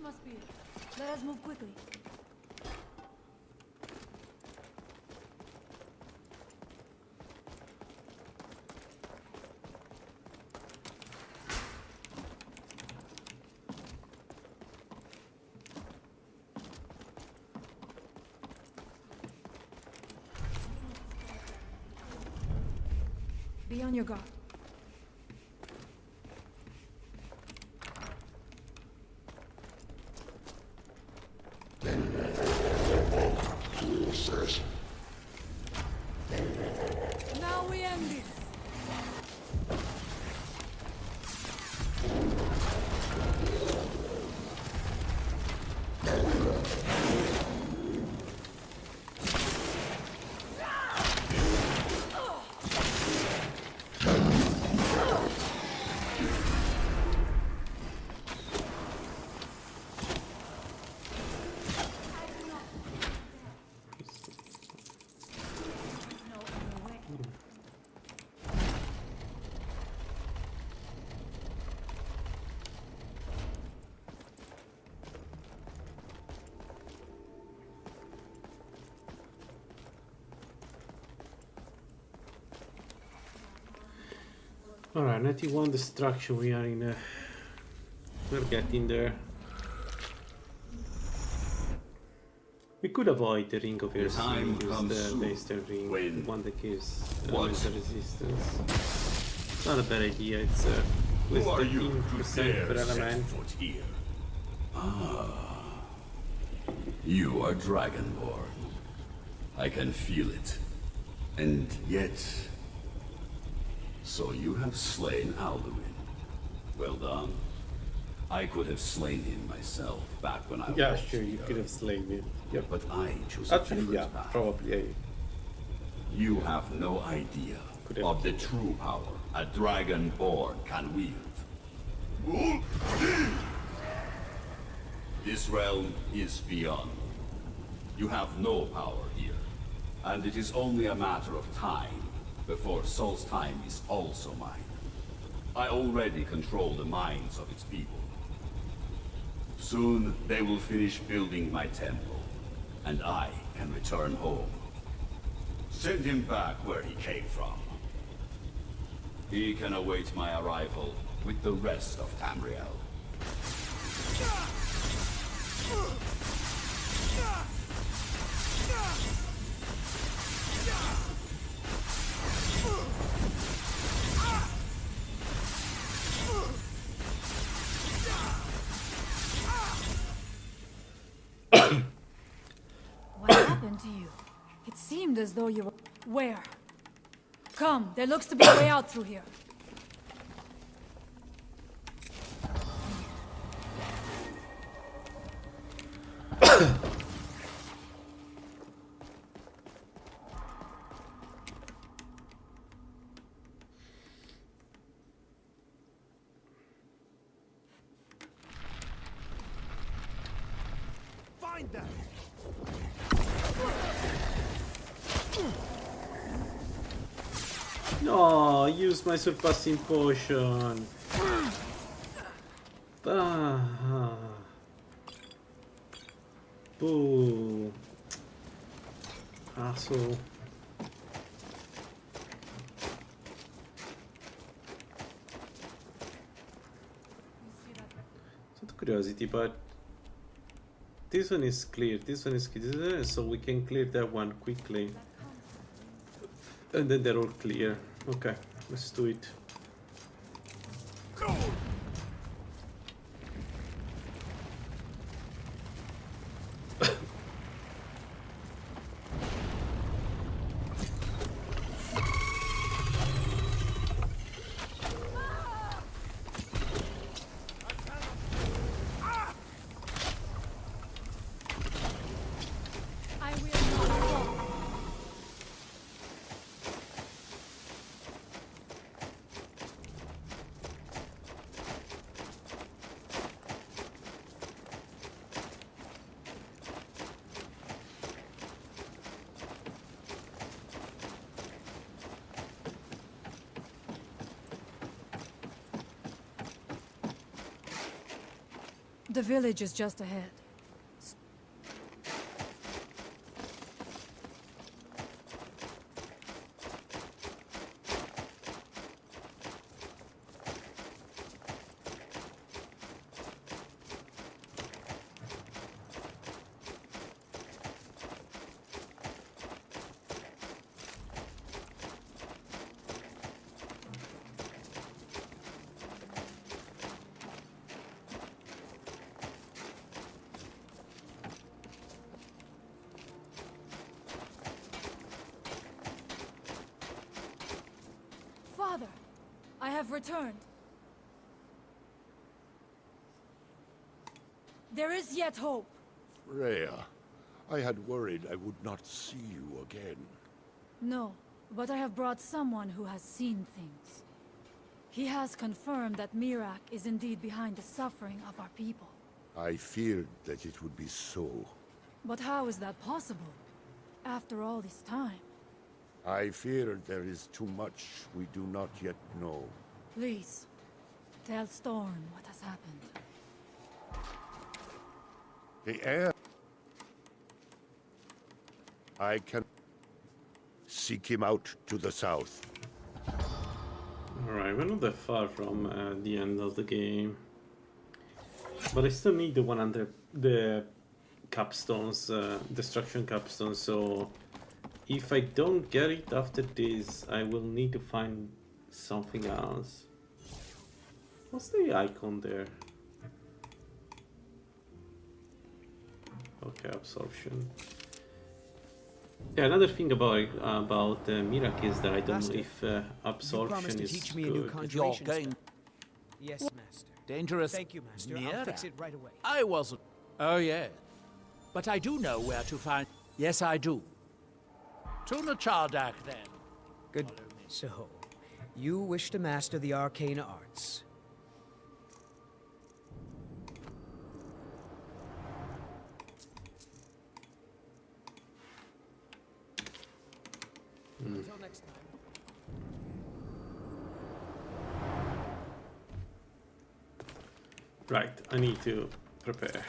Must be it. Let us move quickly. Be on your guard. Now we end this. Alright, 91 destruction, we are in a... We're getting there. We could avoid the Ring of The time Heresy, use comes the soon Maester Ring, when- the one that gives What? elemental resistance. It's not a bad idea, it's with Who are you who 13% per dare set element. foot here? You are Dragonborn. I can feel it. And yet... So you have slain Alduin. Well done. I could have slain him myself back when I Yeah, was sure, you could have slain me. Yep. But I chose a Actually, different yeah, path. probably. You have no idea of the true power a Dragonborn can wield. This realm is beyond. You have no power here, and it is only a matter of time before Solstheim is also mine. I already control the minds of its people. Soon they will finish building my temple, and I can return home. Send him back where he came from. He can await my arrival with the rest of Tamriel. What happened to you? It seemed as though you were... Where? Come, there looks to be a way out through here. Find them! No, use my surpassing potion. Ah. Boo. Asshole. Just out of curiosity, but this one is clear, this one is clear, so we can clear that one quickly. And then they're all clear. Okay, let's do it. I will not fall. The village is just ahead. Father, I have returned. There is yet hope. Freya, I had worried I would not see you again. No, but I have brought someone who has seen things. He has confirmed that Mirak is indeed behind the suffering of our people. I feared that it would be so. But how is that possible? After all this time? I fear there is too much we do not yet know. Please, tell Storm what has happened. The air... I can... seek him out to the south. Alright, we're not that far from the end of the game. But I still need the capstones, destruction capstones, so if I don't get it after this, I will need to find something else. What's the icon there? Okay, absorption. Yeah, another thing about Mirak is that I don't know if absorption is good. You're going. Yes, Master. Dangerous. Thank you, Master. Near I'll fix that. it right away. I wasn't. Oh, yeah. But I do know where to find. Yes, I do. To Nachardak, then. Good. So, you wish to master the arcane arts. Until next time. Right, I need to prepare.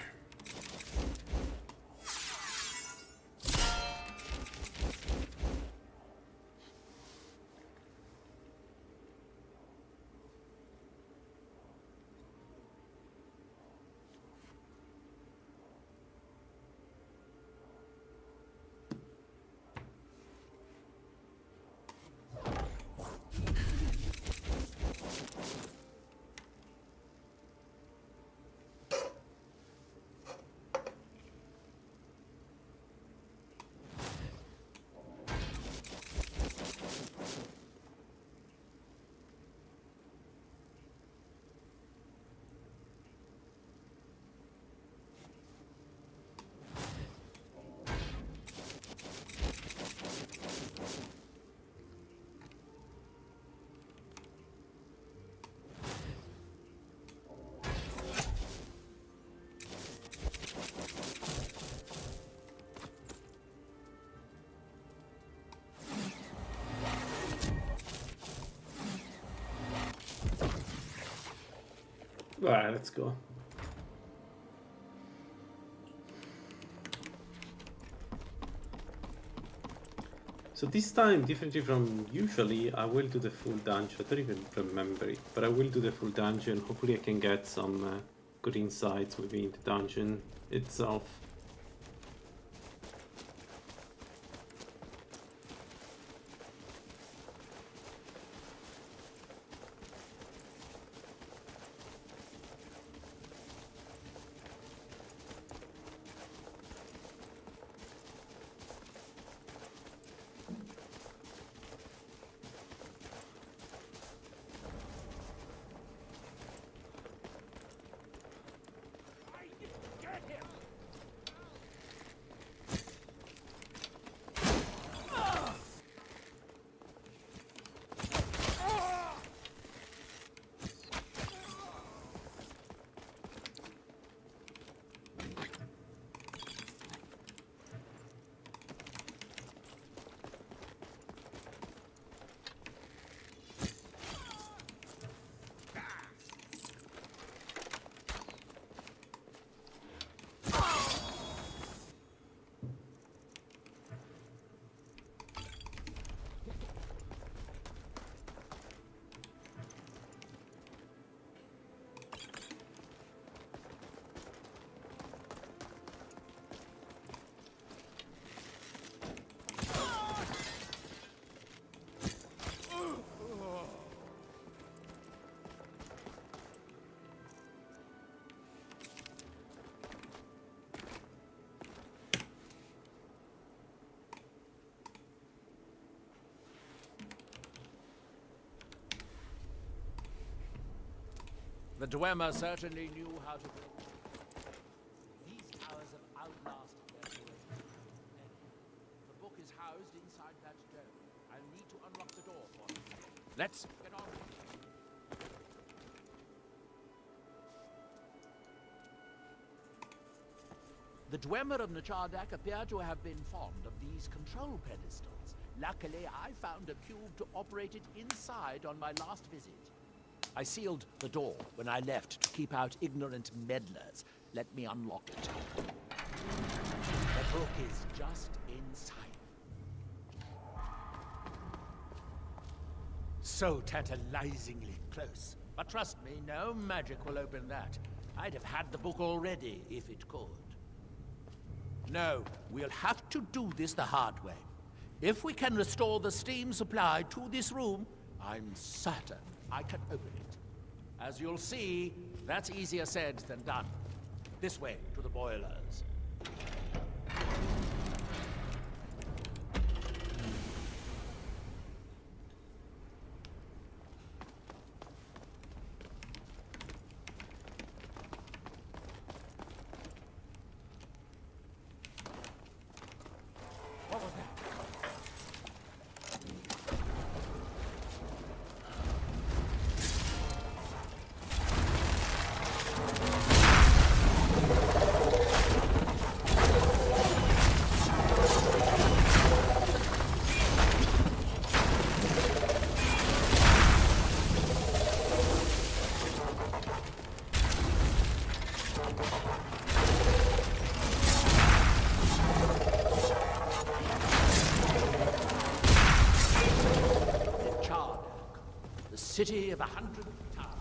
Alright, let's go. So this time, differently from usually, I will do the full dungeon. I don't even remember it, but I will do the full dungeon. Hopefully I can get some good insights within the dungeon itself. The Dwemer certainly knew how to build. These towers have outlasted their creators. The book is housed inside that dome. I'll need to unlock the door for it. Let's get on. The Dwemer of Nachardak appear to have been fond of these control pedestals. Luckily, I found a cube to operate it inside on my last visit. I sealed the door when I left to keep out ignorant meddlers. Let me unlock it. The book is just inside. So tantalizingly close. But trust me, no magic will open that. I'd have had the book already if it could. No, we'll have to do this the hard way. If we can restore the steam supply to this room, I'm certain I can open it. As you'll see, that's easier said than done. This way, to the boilers. What was that? The city of 100 towers.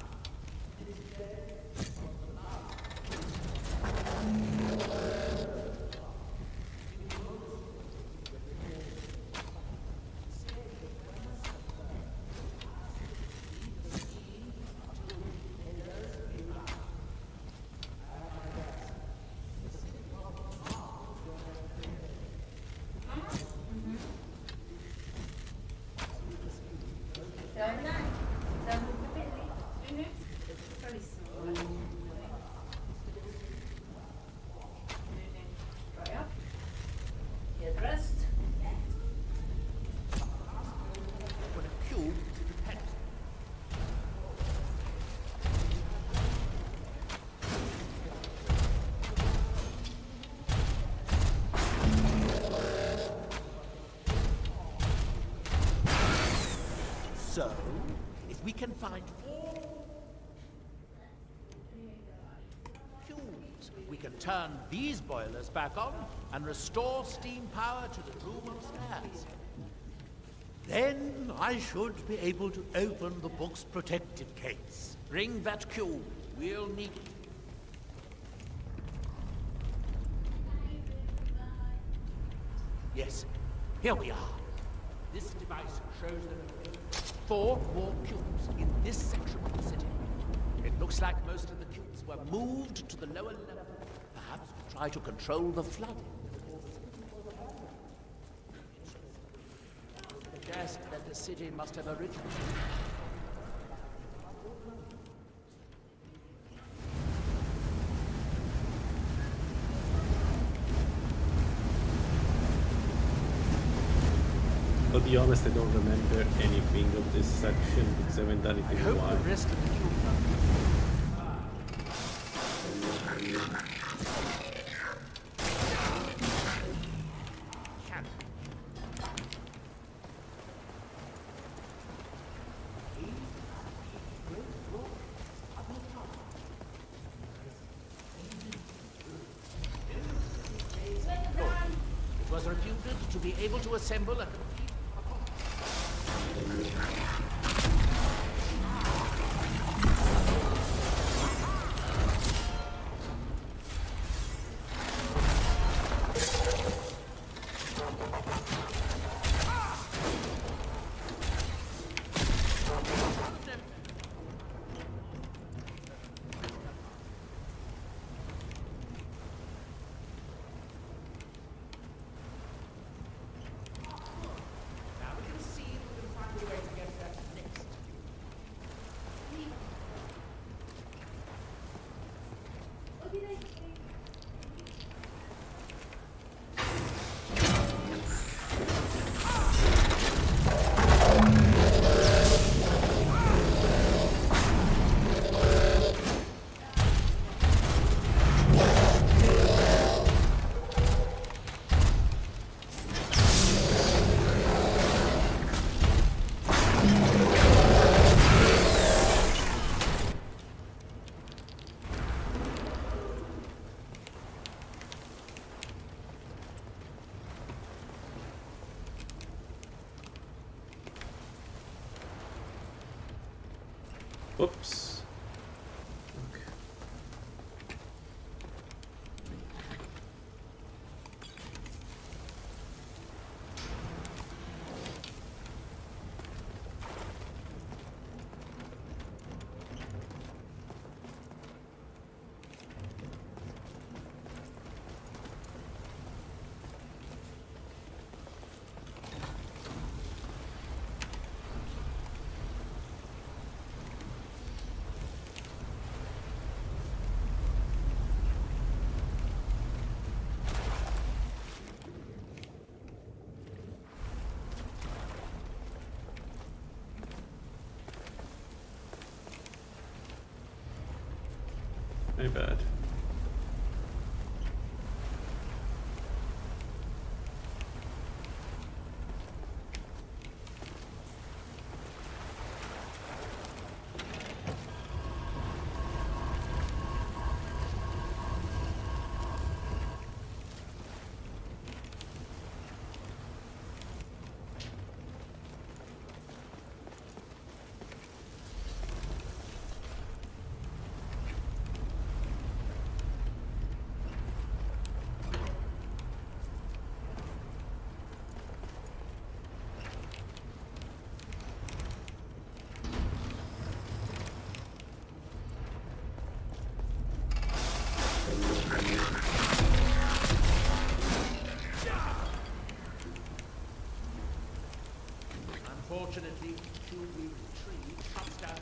So, if we can find 4 fuels, we can turn these boilers back on and restore steam power to the room upstairs. Then I should be able to open the book's protective case. Bring that cube. We'll need it. Yes, here we are. This device shows that 4 more cubes in this section of the city. It looks like most of the cubes were moved to the lower level, perhaps to try to control the flooding. Suggest that the city must have originated. I'll be honest, I don't remember anything of this section because I haven't done it in a while. The rest of the cubes It was reputed to be able to assemble a complete Oops. Okay. My bad. Unfortunately, should we retreat, shuts down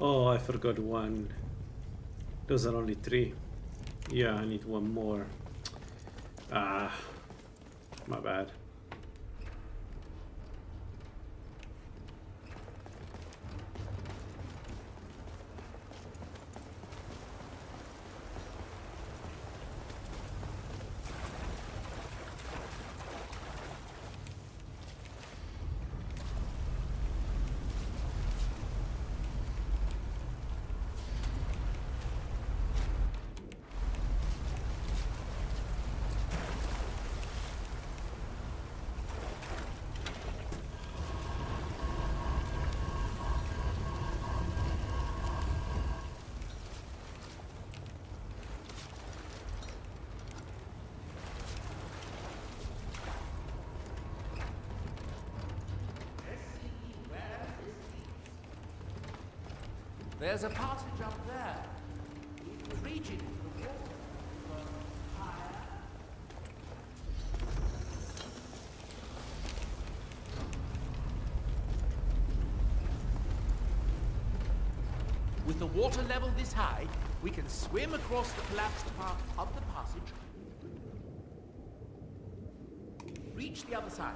Oh, I forgot one. Those are only 3. Yeah, I need one more. Ah, my bad. There's a passage up there. Retreating to the water. Higher. With the water level this high, we can swim across the collapsed part of the passage, reach the other side.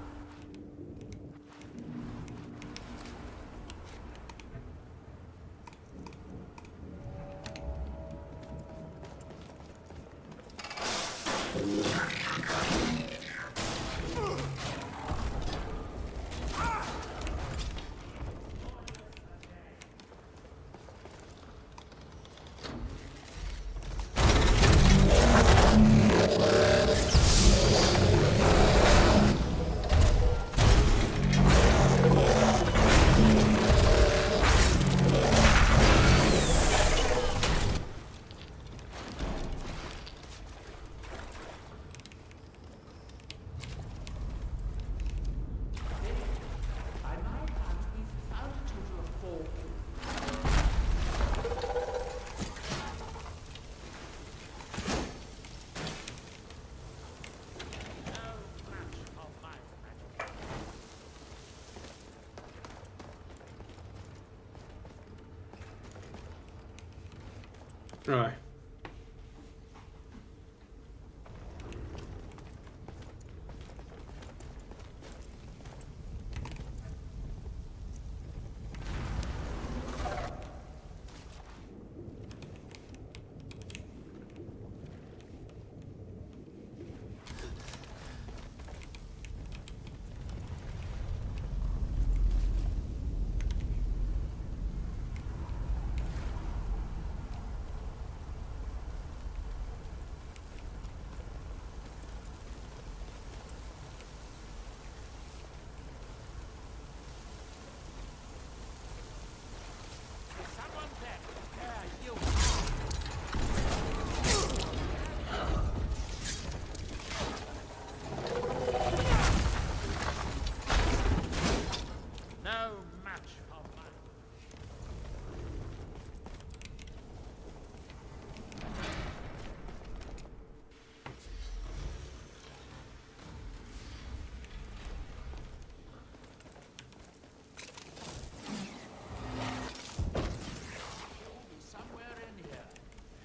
Right.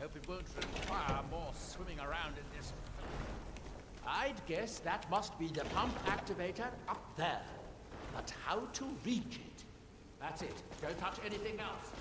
hope it won't require more swimming around in this. I'd guess that must be the pump activator up there. But how to reach it? That's it. Don't touch anything else.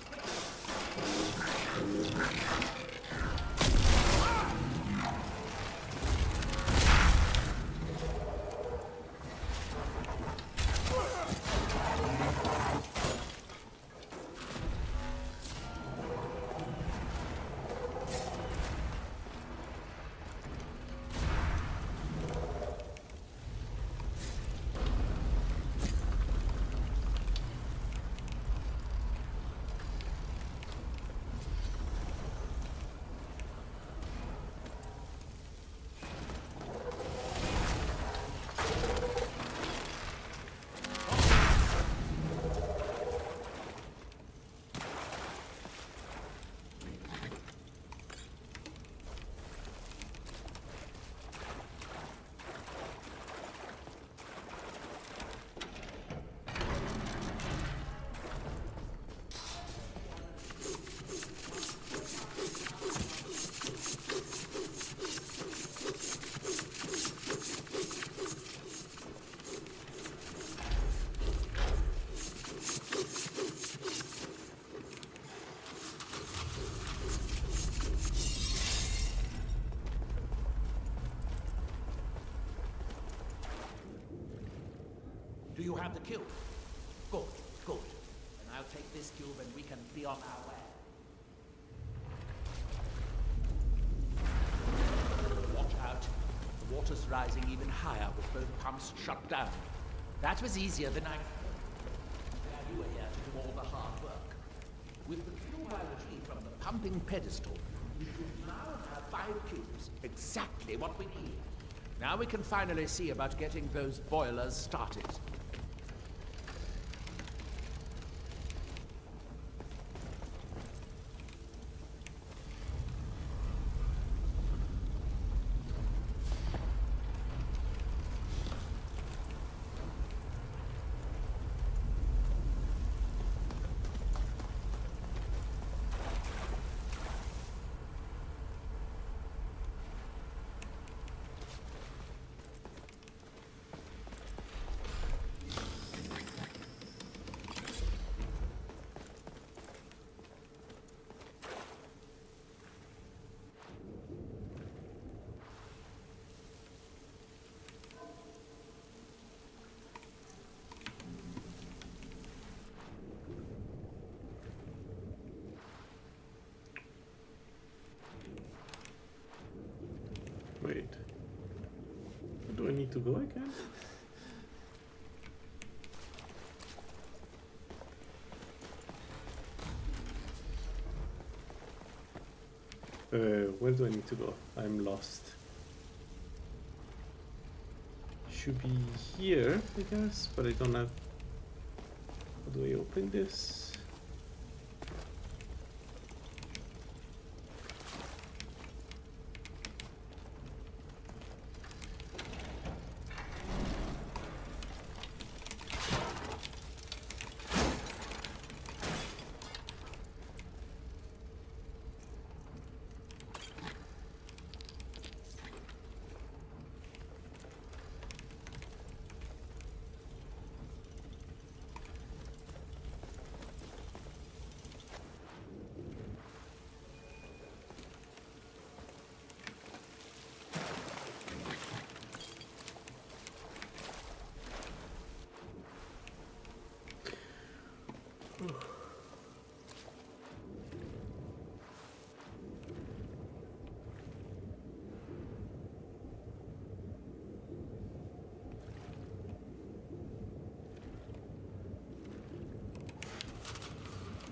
Do you have the cube? Good, good. And I'll take this cube and we can be on our way. Watch out. The water's rising even higher with both pumps shut down. That was easier than I... Glad you were here to do all the hard work. With the cube I retrieved from the pumping pedestal, we should now have 5 cubes, exactly what we need. Now we can finally see about getting those boilers started. Wait. Do I need to go again? Where do I need to go? I'm lost. Should be here, I guess, but I don't have... How do I open this?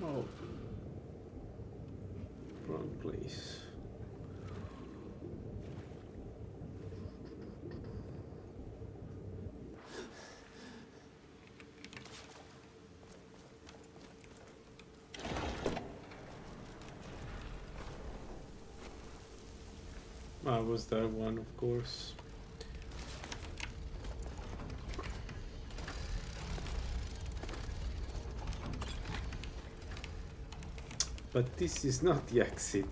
Oh, wrong place. Was that one, of course. But this is not the exit.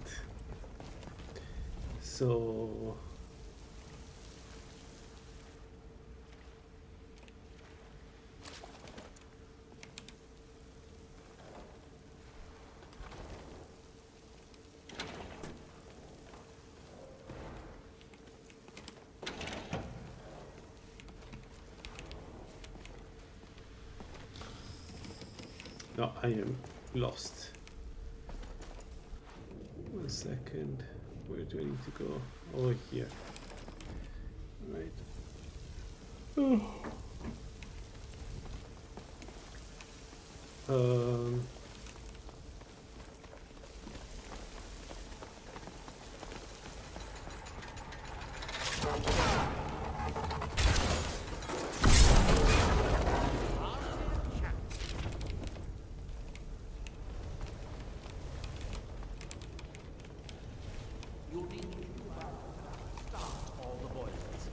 So no, I am lost. 1 second. Where do I need to go? Oh, here. Right. Um. You'll need to start all the boilers.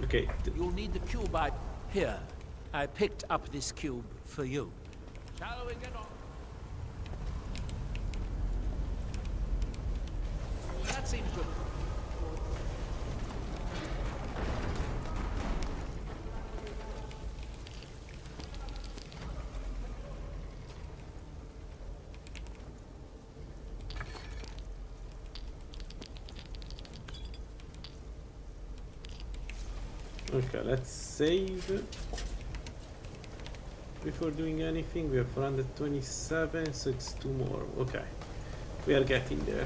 Okay. You'll need the cube here. I picked up this cube for you. Shall we get on? That seems good. Okay, let's save before doing anything. We have 427, so it's 2 more. Okay, we are getting there.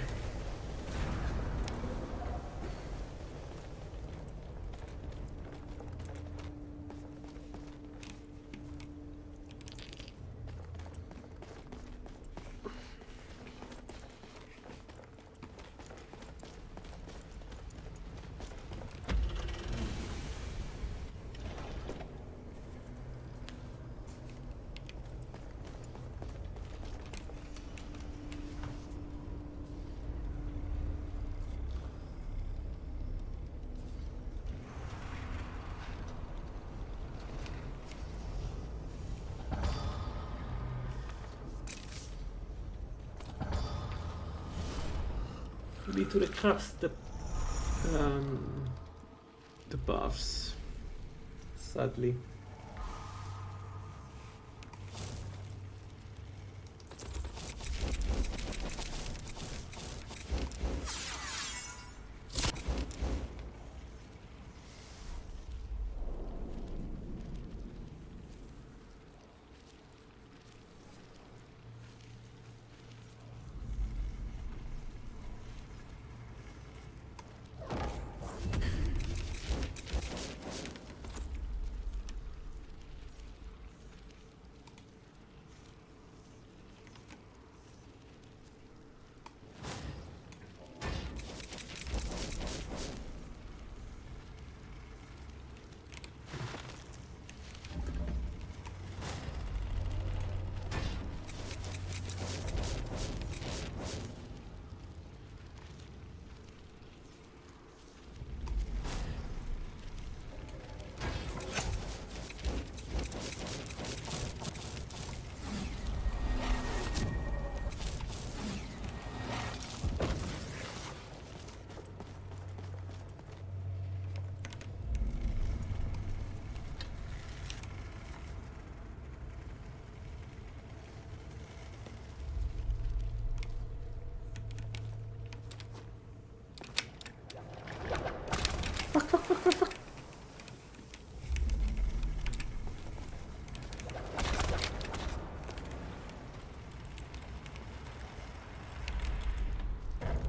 We need to recast the buffs, sadly.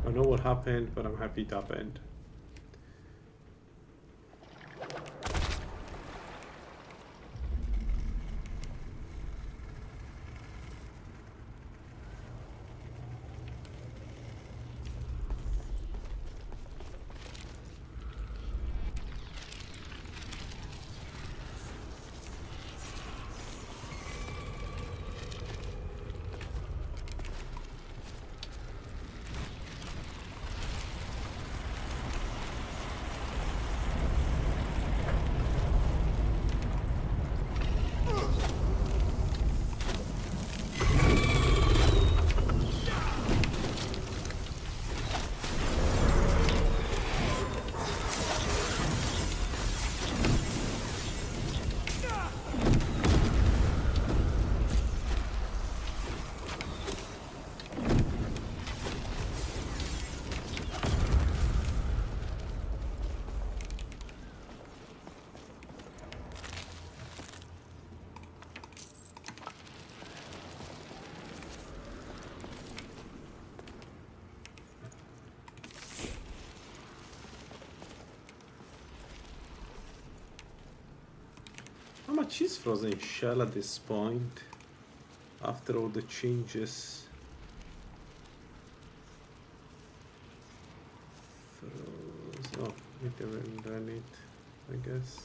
I know what happened, but I'm happy it happened. much is Frozen Shell at this point? After all the changes. Oh, we didn't run it, I guess.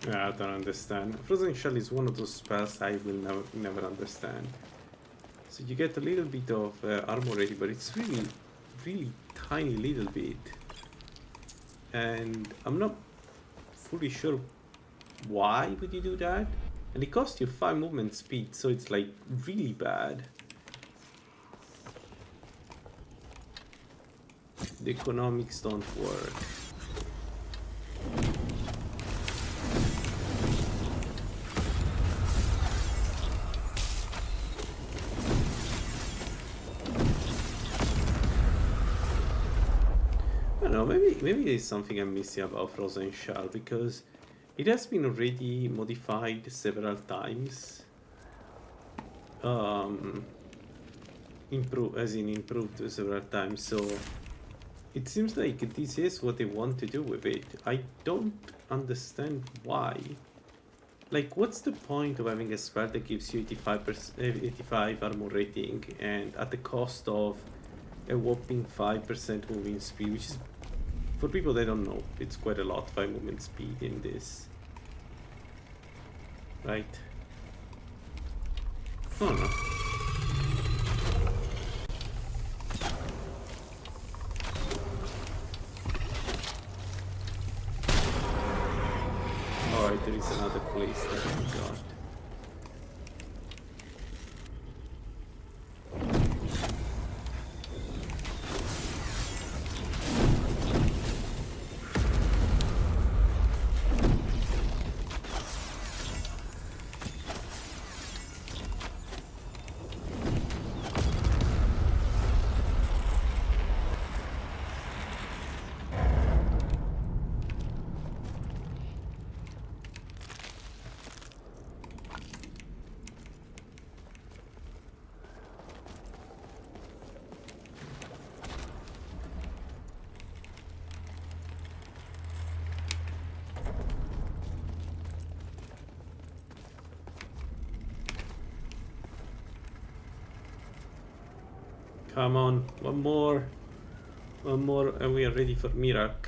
Yeah, I don't understand. Frozen Shell is one of those spells I will never understand. So you get a little bit of armor ready, but it's really tiny little bit. And I'm not fully sure why would you do that. And it costs you 5 movement speed, so it's like really bad. The economics don't work. Maybe there's something I'm missing about Frozen Shell, because it has been already modified several times. Improved several times, so it seems like this is what they want to do with it. I don't understand why. Like, what's the point of having a spell that gives you 85 armor rating and at the cost of a whopping 5% moving speed, which is, for people that don't know, it's quite a lot, 5 movement speed in this. Right? I don't know. Alright, there is another place that I got. Come on, one more, and we are ready for Mirak.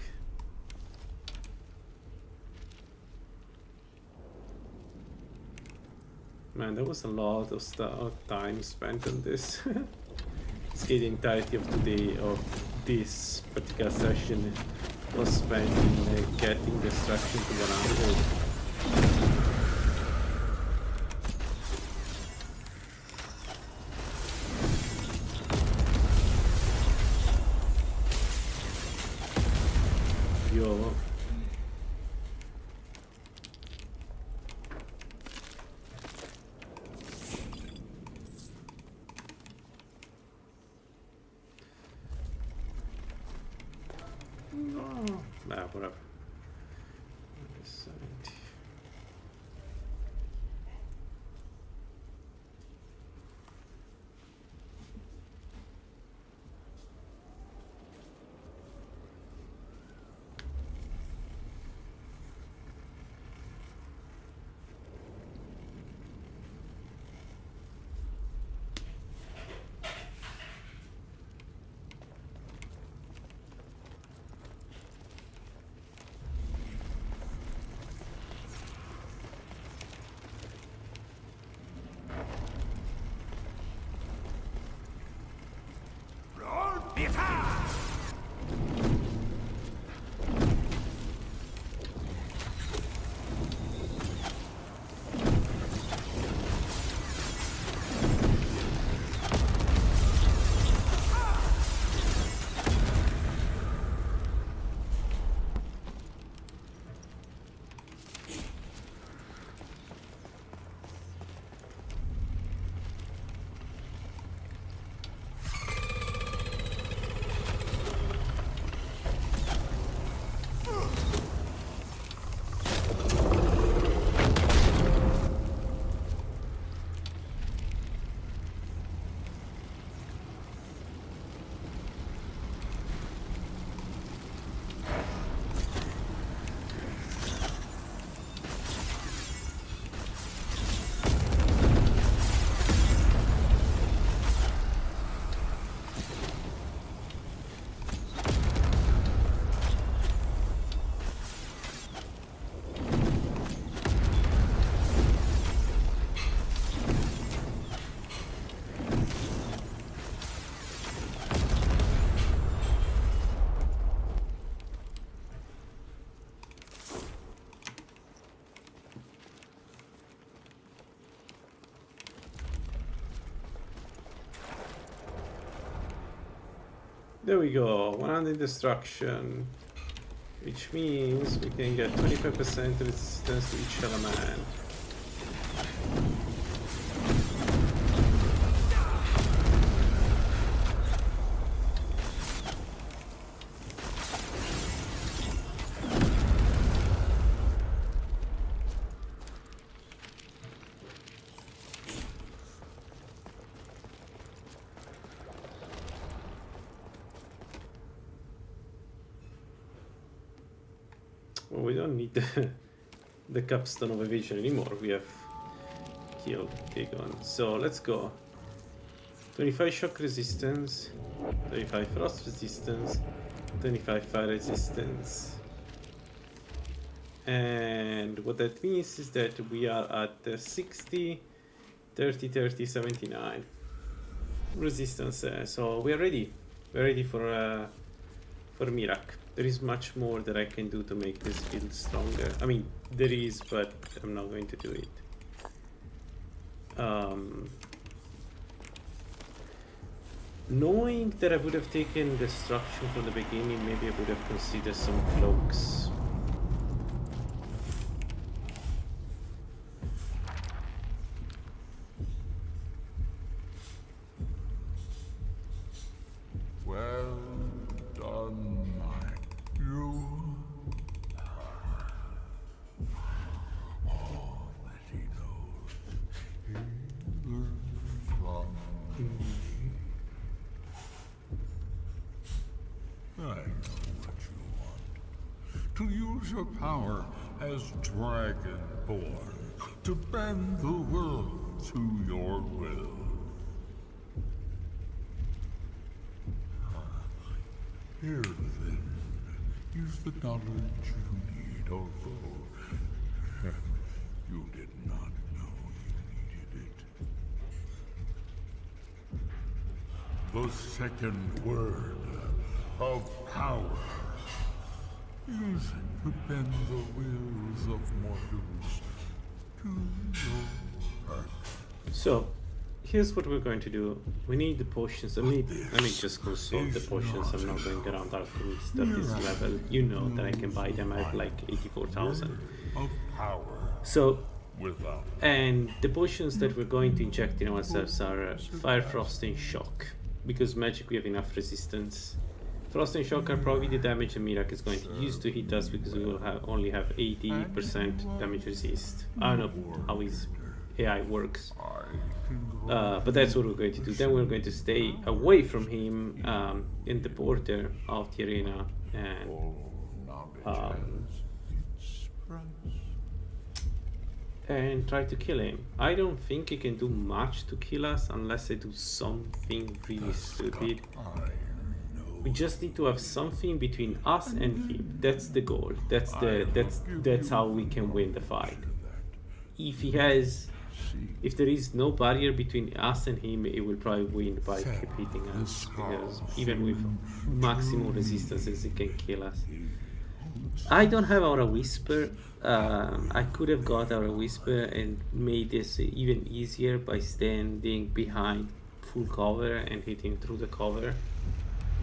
Man, there was a lot of time spent on this. It's the entirety of today, of this particular session, was spent in getting destruction to 100. Yo. No. Nah, whatever. There we go, 100 destruction, which means we can get 25% resistance to each element. Well, we don't need the capstone of evasion anymore. We have killed Dagon. So let's go. 25 shock resistance, 25 frost resistance, 25 fire resistance. And what that means is that we are at 60, 30, 30, 79 resistance. So we are ready. We're ready for Mirak. There is much more that I can do to make this build stronger. I mean, there is, but I'm not going to do it. Knowing that I would have taken destruction from the beginning, maybe I would have considered some cloaks. Well done, you. All that he knows, he learned from me. I know what you want. To use your power as Dragonborn, to bend the world to your will. Here then, use the knowledge you need, although you did not know you needed it. The second word of power. Use it to bend the wills of mortals to your purpose. So, here's what we're going to do. We need the potions. Let me just consult the potions. I'm not going around alchemist at this level. You know that I can buy them at like 84,000. So, and the potions that we're going to inject in ourselves are Fire, Frost, and Shock. Because magic we have enough resistance. Frost and Shock are probably the damage and Mirak is going to use to hit us because we will only have 80% damage resist. I don't know how his AI works. But that's what we're going to do. Then we're going to stay away from him in the border of the arena and try to kill him. I don't think he can do much to kill us unless I do something really stupid. We just need to have something between us and him. That's the goal. That's how we can win the fight. If there is no barrier between us and him, it will probably win by keep hitting us. Because even with maximum resistances, it can kill us. I don't have Aura Whisper. I could have got Aura Whisper and made this even easier by standing behind full cover and hitting through the cover.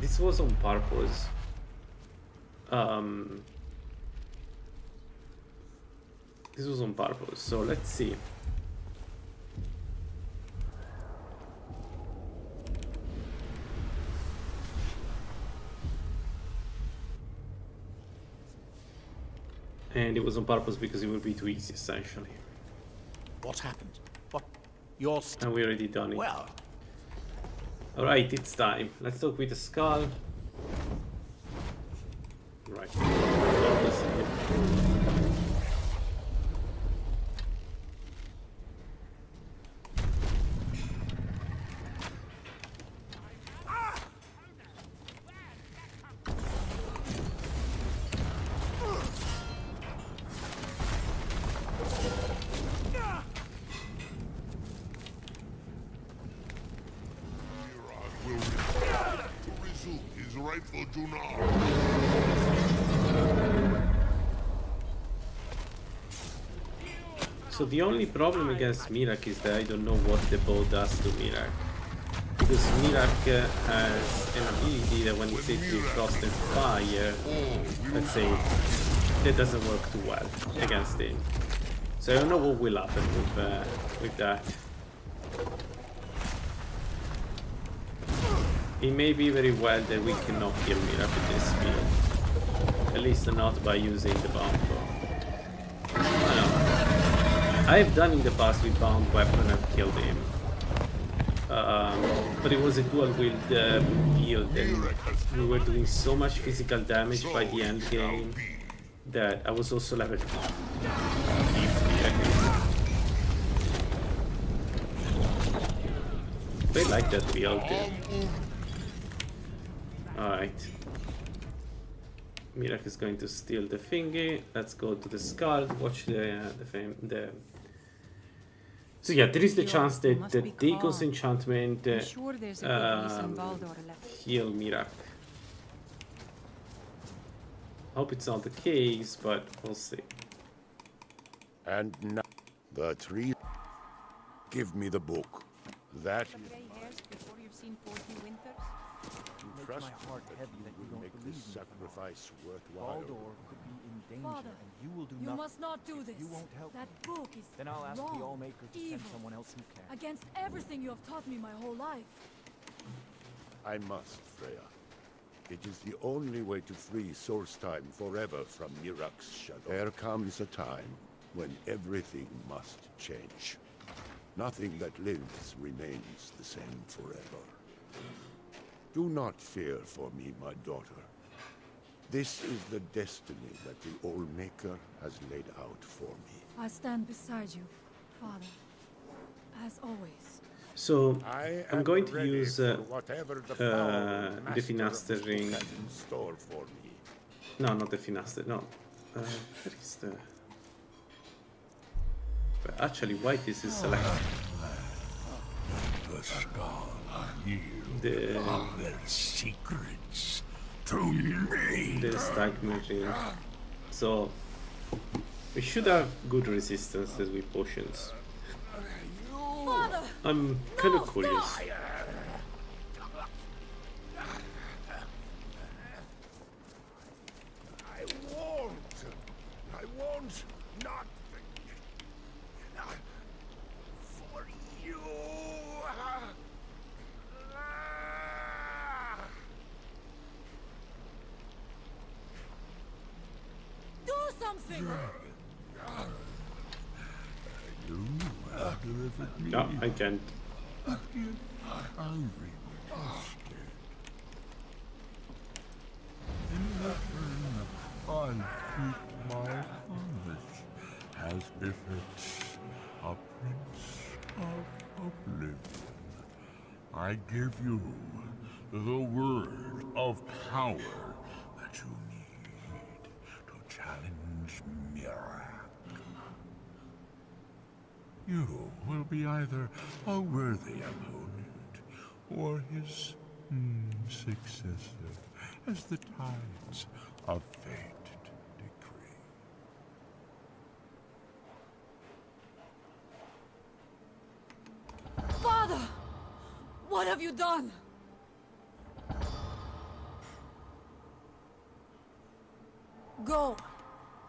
This was on purpose. This was on purpose. So let's see. And it was on purpose because it would be too easy, essentially. What happened? What? You're... And we already done it. Well... Alright, it's time. Let's talk with the skull. Right. So the only problem against Mirak is that I don't know what the bow does to Mirak. because Mirak has an ability that when it's hit with frost and fire, let's say, that doesn't work too well against him. So I don't know what will happen with that. It may be very well that we cannot kill Mirak with this speed. At least not by using the bound bow. I have done in the past with bound weapon, I've killed him. But it was a dual wield build and we were doing so much physical damage by the end game that I was also level 50, I think. I like that build. Alright. Mirak is going to steal the thingy. Let's go to the skull, watch the So yeah, there is the chance that the Dagon's enchantment heal Mirak. Hope it's not the case, but we'll see. And now, the tree. Give me the book. That is trust my heart heavy that you don't make this sacrifice worthwhile. Baldur could be in danger, Father, and you will do you nothing. must not do this. You won't help that me. book is Then I'll ask wrong, the Allmaker to evil, send someone else who can. against everything you have taught me my whole life. I must, Freya. It is the only way to free Solstheim forever from Mirak's shadow. There comes a time when everything must change. Nothing that lives remains the same forever. Do not fear for me, my daughter. This is the destiny that the Allmaker has laid out for me. I stand beside you, Father, as always. So I'm going to ready use for whatever the foul the Finaster master of ring. has in store for me. No, not the Finaster. No, where is the? But actually, why this is selected? The skull yield The all their secrets to me. the stagnant ring. So we should have good resistances with potions. Father! I'm kind of curious. I won't not for you. Do something! You have delivered me. No, I can't. The gift I requested. In return, I'll keep my promise as befits a prince of oblivion. I give you the word of power that you need to challenge Mirak. You will be either a worthy opponent or his successor, as the tides of fate decree. Father! What have you done? Go.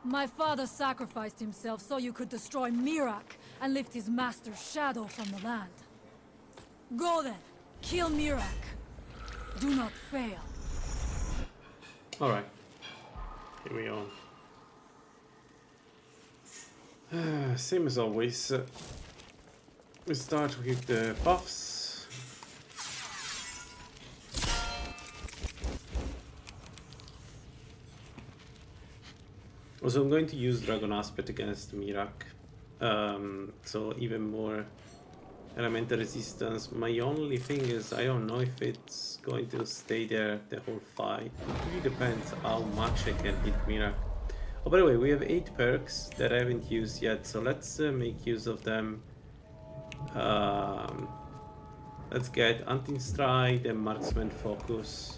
My father sacrificed himself so you could destroy Mirak and lift his master's shadow from the land. Go then. Kill Mirak. Do not fail. Alright. Here we are. Same as always. We start with the buffs. Also, I'm going to use Dragon Aspect against Mirak. So even more elemental resistance. My only thing is I don't know if it's going to stay there the whole fight. It really depends how much I can hit Mirak. Oh, by the way, we have 8 perks that I haven't used yet, so let's make use of them. Let's get Hunting Stride and Marksman Focus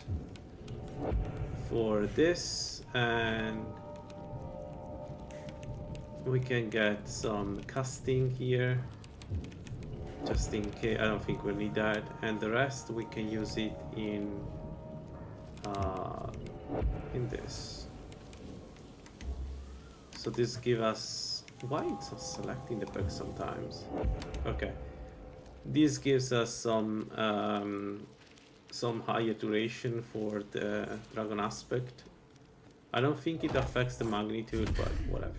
for this, and we can get some casting here. just in case. I don't think we'll need that, and the rest we can use it in this. So this give us, why it's not selecting the perk sometimes? Okay, this gives us some higher duration for the dragon aspect. I don't think it affects the magnitude, but whatever.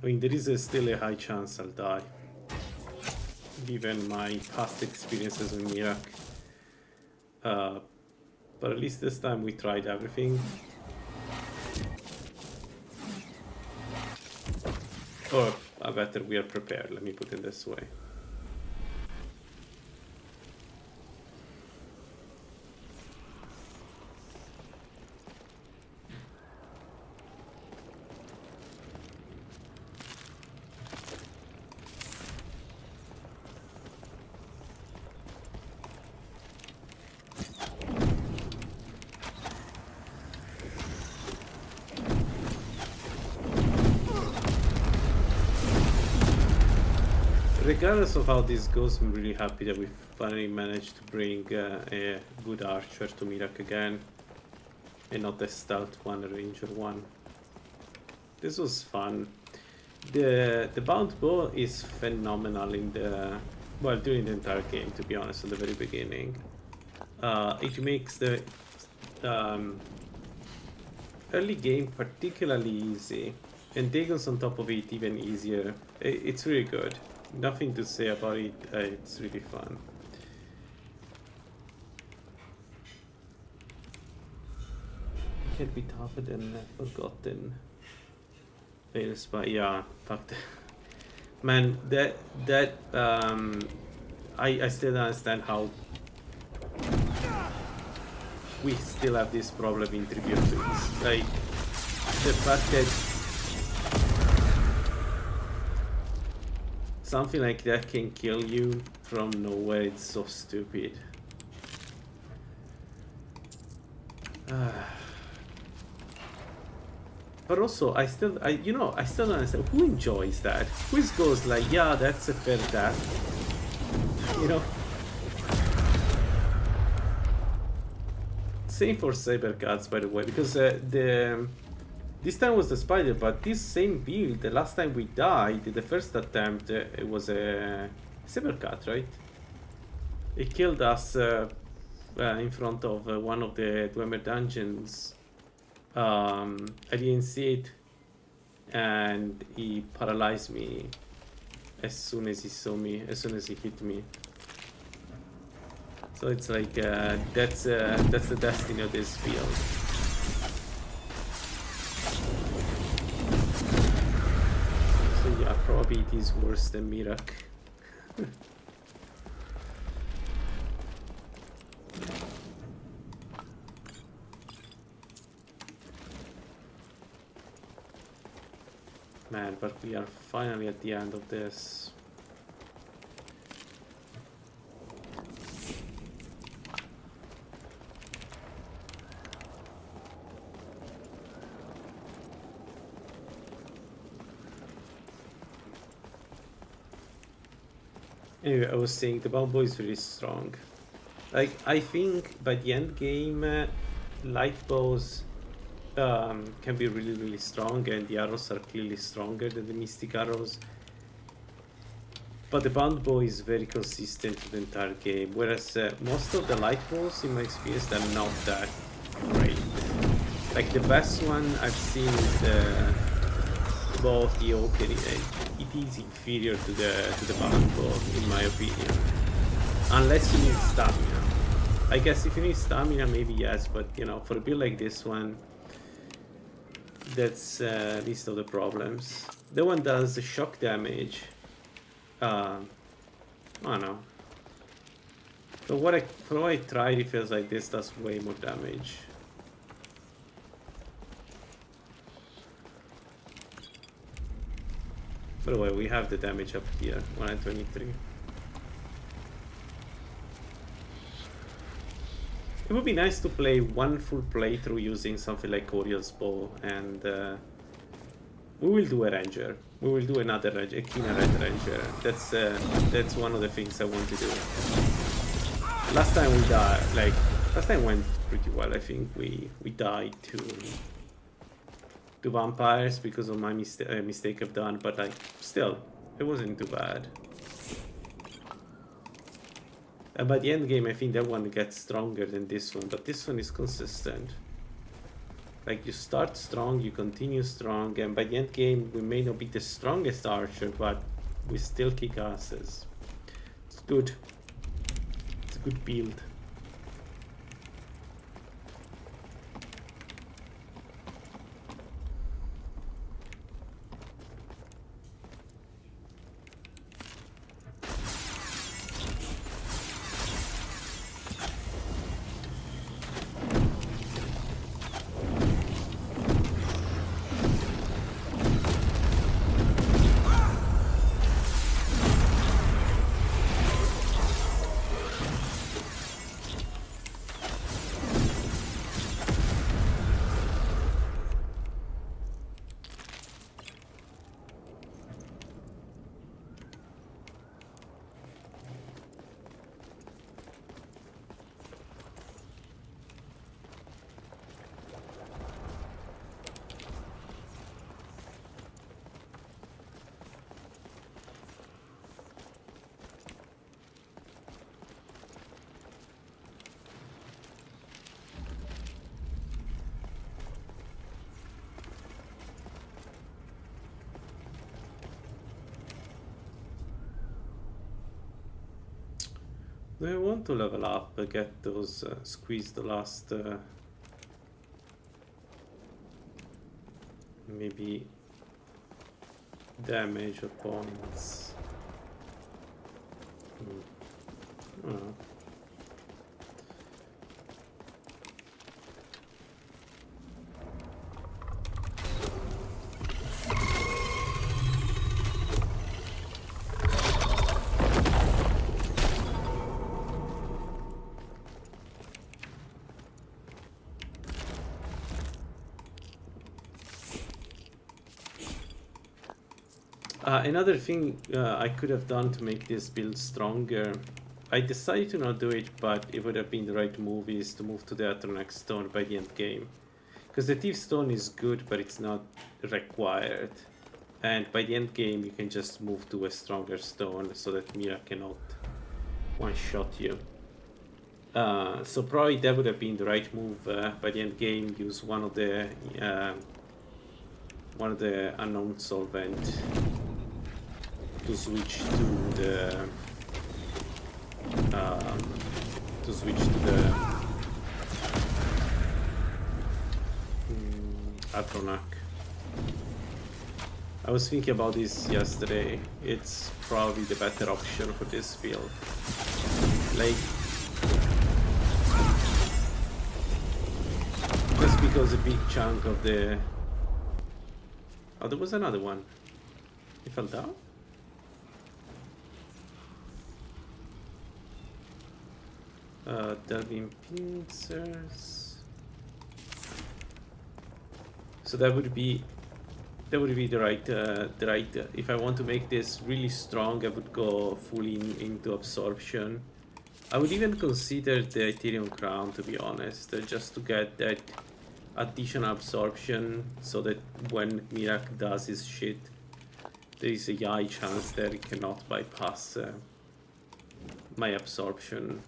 I mean, there is still a high chance I'll die, given my past experiences with Mirak. But at least this time we tried everything. Or better, we are prepared, let me put it this way. Regardless of how this goes, I'm really happy that we finally managed to bring a good archer to Mirak again, and not a stealth one, a ranger one. This was fun. The bound bow is phenomenal in the, well, during the entire game, to be honest, at the very beginning. It makes the early game particularly easy, and Dagon's on top of it even easier. It's really good. Nothing to say about it, it's really fun. It can be tougher than Forgotten Fails, but yeah, fuck that. Man, I still don't understand how we still have this problem in Tribute. Like, the fact that something like that can kill you from nowhere, it's so stupid. But also, I still don't understand who enjoys that. Who goes like, yeah, that's a fair death, you know? Same for Saber Cats, by the way, because this time was the spider, but this same build, the last time we died, the first attempt, it was a Saber Cat, right? It killed us in front of one of the Dwemer dungeons. I didn't see it, and he paralyzed me as soon as he saw me, as soon as he hit me. So it's like, that's the destiny of this build. So yeah, probably it is worse than Mirak. Man, but we are finally at the end of this. Anyway, I was saying the bow is really strong. Like, I think by the end game, light bows can be really strong, and the arrows are clearly stronger than the mystic arrows. But the bound bow is very consistent to the entire game, whereas most of the light bows, in my experience, are not that great. Like, the best one I've seen is the bow of the oak, and it is inferior to the bound bow, in my opinion. Unless you need stamina. I guess if you need stamina, maybe yes, but you know, for a build like this one, that's least of the problems. The one does shock damage. I don't know. So for what I tried, it feels like this does way more damage. By the way, we have the damage up here, 123. It would be nice to play one full playthrough using something like Oriel's Bow, and we will do a ranger. We will do another ranger, a Kina Red Ranger. That's one of the things I want to do. Last time we died, last time went pretty well. I think we died to vampires because of my mistake I've done, but still, it wasn't too bad. And by the end game, I think that one gets stronger than this one, but this one is consistent. Like, you start strong, you continue strong, and by the end game, we may not be the strongest archer, but we still kick asses. It's good. It's a good build. I want to level up, get those, squeeze the last, maybe damage or points. I don't know. Another thing I could have done to make this build stronger, I decided to not do it, but it would have been the right move, is to move to the Atronax Stone by the end game. Because the Thief Stone is good, but it's not required. And by the end game you can just move to a stronger stone so that Mira cannot one-shot you. So probably that would have been the right move by the end game, use one of the unknown solvent to switch to the Atronak. I was thinking about this yesterday. It's probably the better option for this build. Like, just because a big chunk of the... Oh, there was another one. He fell down? Delving pincers. So that would be the right. If I want to make this really strong, I would go fully into absorption. I would even consider the Ethereum Crown, to be honest, just to get that additional absorption, so that when Mirak does his shit, there is a high chance that it cannot bypass my absorption.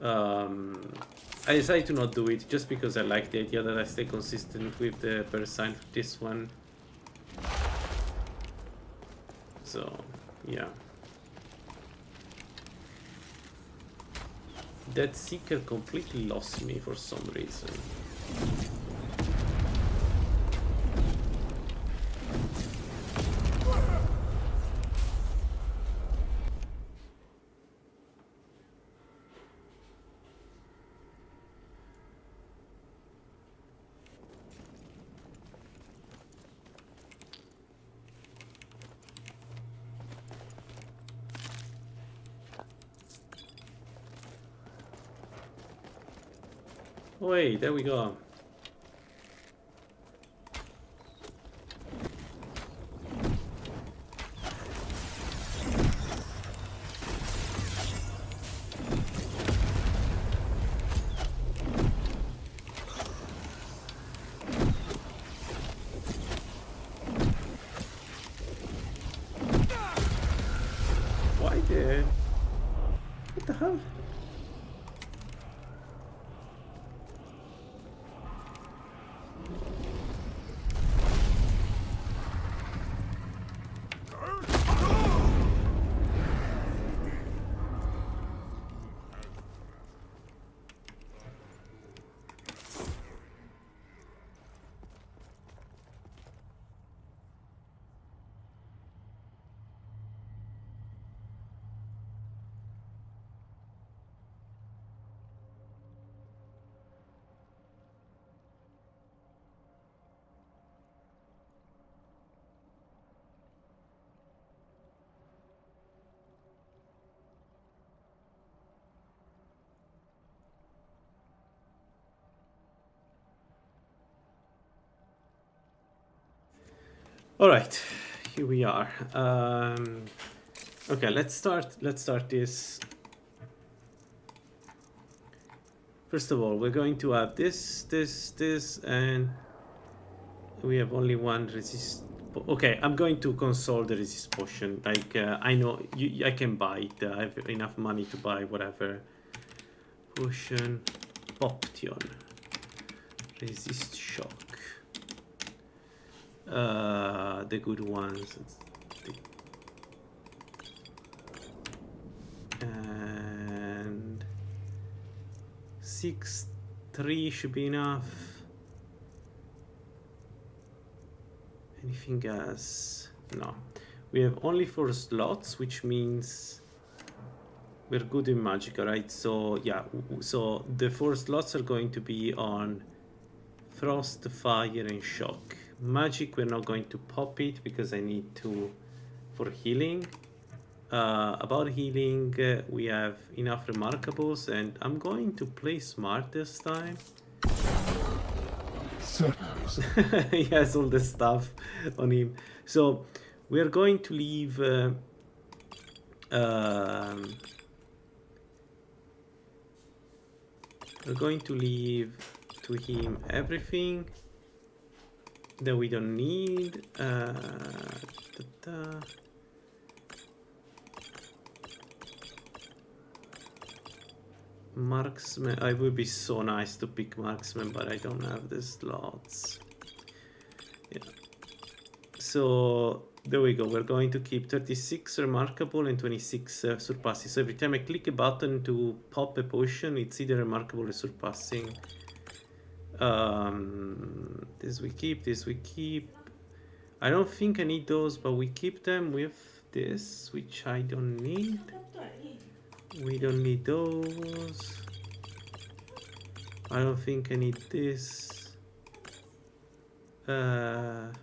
I decided to not do it just because I like the idea that I stay consistent with the percent for this one. So, yeah. That Seeker completely lost me for some reason. Oh, hey, there we go. Why did? What the hell? All right, here we are. Okay, let's start this. First of all, we're going to have this, and we have only one resist. Okay, I'm going to console the resist potion. Like, I know I can buy it. I have enough money to buy whatever. Potion, Poption, resist shock. The good ones. And 6-3 should be enough. Anything else? No. We have only 4 slots, which means we're good in magic, right? So yeah, so the 4 slots are going to be on frost, fire, and shock. Magic, we're not going to pop it because I need to for healing. About healing, we have enough remarkables, and I'm going to play smart this time. He has all the stuff on him, so we're going to leave we're going to leave to him everything that we don't need. Marksman, I would be so nice to pick marksman, but I don't have the slots. Yeah. So there we go. We're going to keep 36 remarkable and 26 surpassing. So every time I click a button to pop a potion, it's either remarkable or surpassing. This we keep. I don't think I need those, but we keep them with this, which I don't need. We don't need those. I don't think I need this. And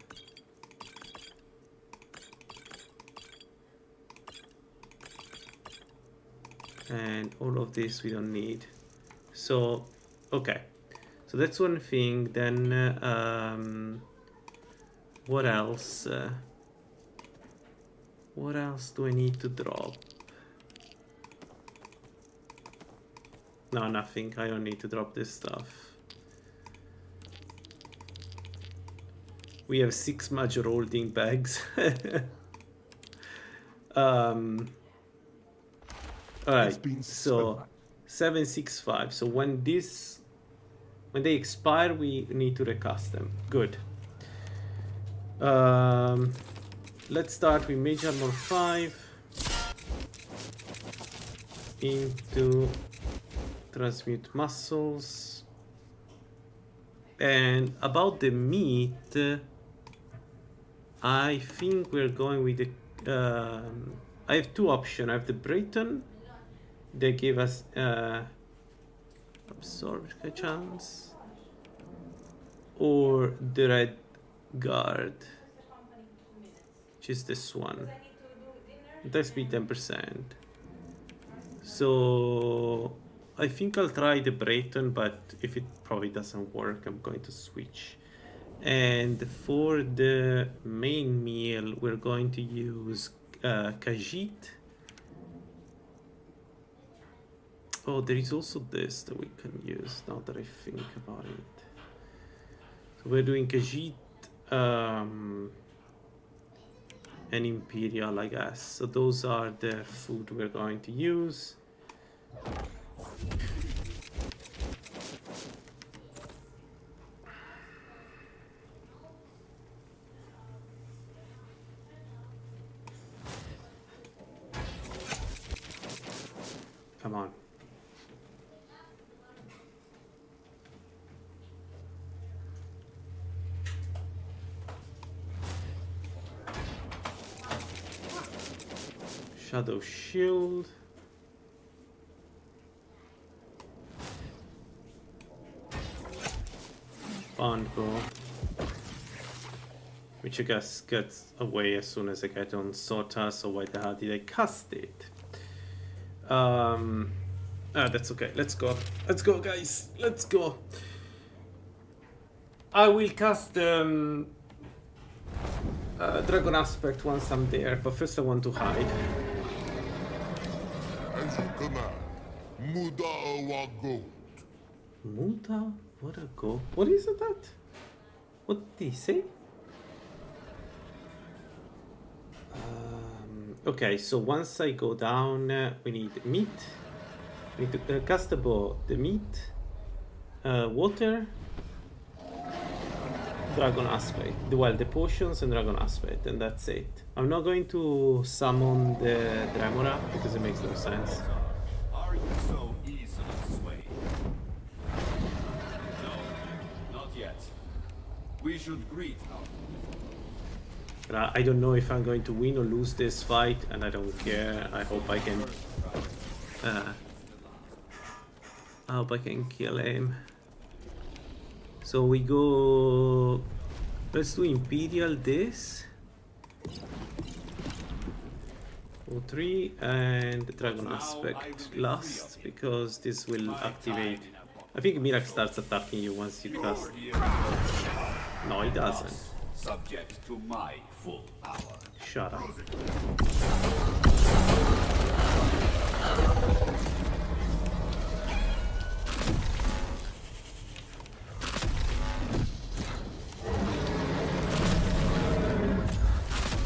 all of this we don't need. So, okay. So that's one thing. Then, what else? What else do I need to drop? No, nothing. I don't need to drop this stuff. We have 6 major holding bags. Alright, so 765. So when they expire, we need to recast them. Good. Let's start with Mage Armor 5 into Transmute Muscles. And about the meat, I think we're going with the I have 2 options. I have the Breton. They give us absorb chance, or the Red Guard, which is this one. It has to be 10%. So I think I'll try the Breton, but if it probably doesn't work, I'm going to switch. And for the main meal, we're going to use Khajiit. Oh, there is also this that we can use now that I think about it. So we're doing Khajiit and Imperial, I guess. So those are the food we're going to use. Come on. Shadow Shield. Bondbow. Which I guess gets away as soon as I get on Sota, so why the hell did I cast it? That's okay. Let's go. Let's go, guys. Let's go. I will cast Dragon Aspect once I'm there, but first I want to hide. As you command, Muda Awago. Muda? What a go. What is that? What did he say? Okay, so once I go down, we need meat. We need to cast the bow, the meat, water, Dragon Aspect. Well, the potions and Dragon Aspect, and that's it. I'm not going to summon the Dremora because it makes no sense. Are you so easily swayed? No, not yet. We should greet our... But I don't know if I'm going to win or lose this fight, and I don't care. I hope I can kill him. So we go. Let's do Imperial this. 03 and Dragon Aspect last, because this will activate. I think Mirak starts attacking you once you cast. No, he doesn't. Subject to my full power. Shut up.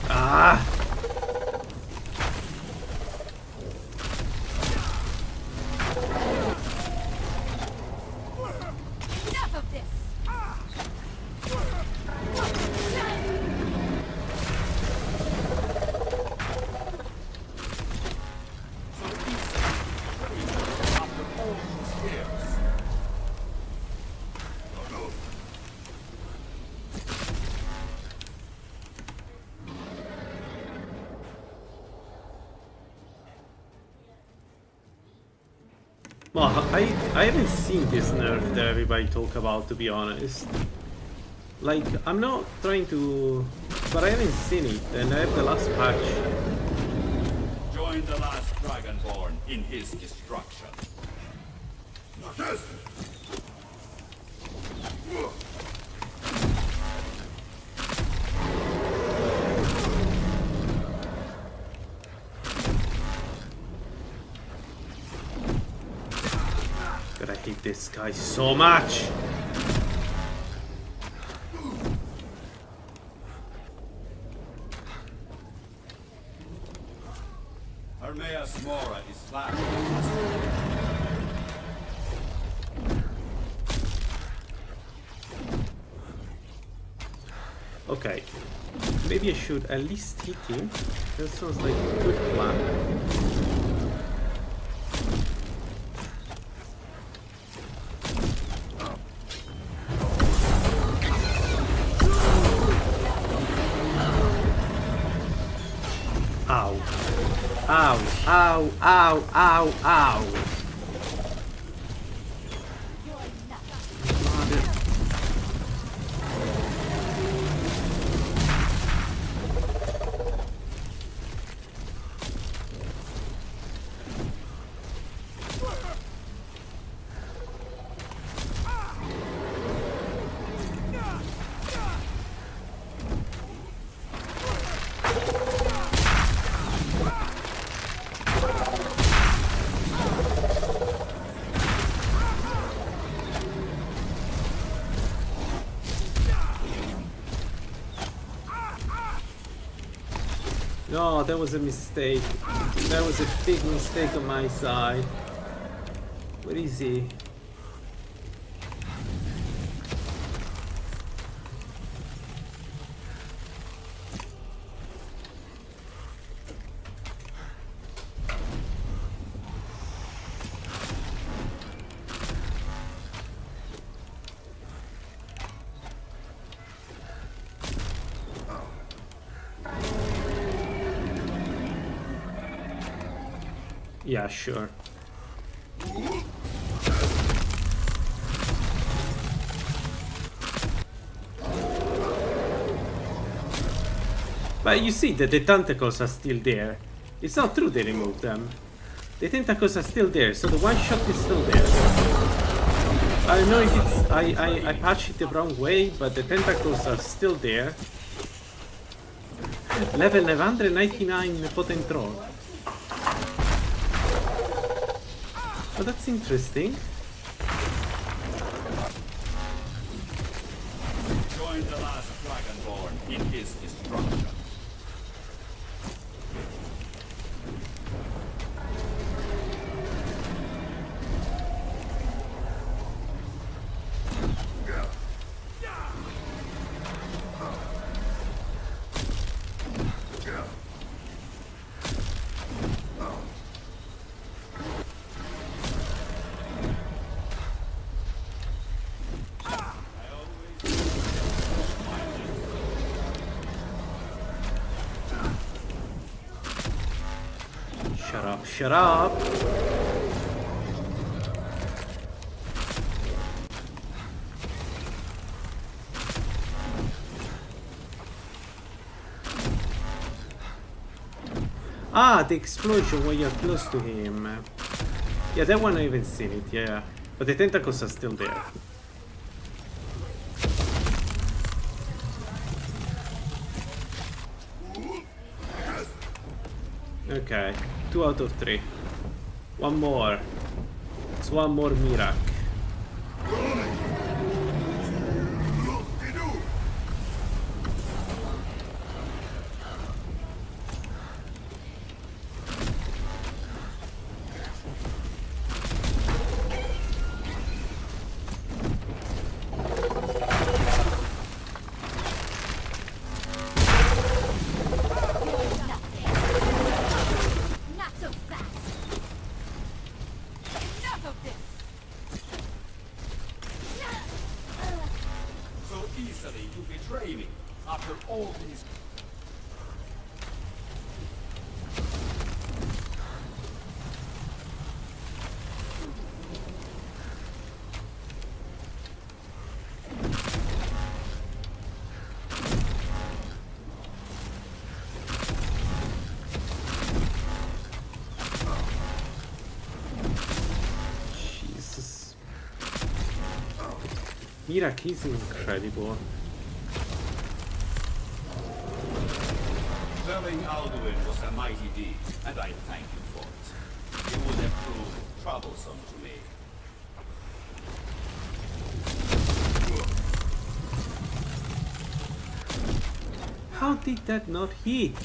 Ah! Enough of this! Well, I haven't seen this nerf that everybody talk about, to be honest. Like, I'm not trying to... But I haven't seen it, and I have the last patch. Join the last Dragonborn in his destruction. God, I hate this guy so much! Hermaeus Mora is slapped. Okay, maybe I should at least hit him. That sounds like a good plan. Ow. Ow, ow, ow, ow, ow. No, that was a mistake. That was a big mistake on my side. Where is he? Yeah, sure. But you see that the tentacles are still there. It's not true they removed them. The tentacles are still there, so the one shot is still there. I don't know if it's I patched it the wrong way, but the tentacles are still there. Level 999 potent troll. Oh, that's interesting. Join the last Dragonborn in his destruction. Shut up. Ah, the explosion when you're close to him. Yeah, that one I haven't seen it, yeah. But the tentacles are still there. Okay, 2 out of 3. One more. It's one more Mirak. Mirak is incredible. Felling Alduin was a mighty deed, and I thank you for it. It would have proved troublesome to me. How did that not hit?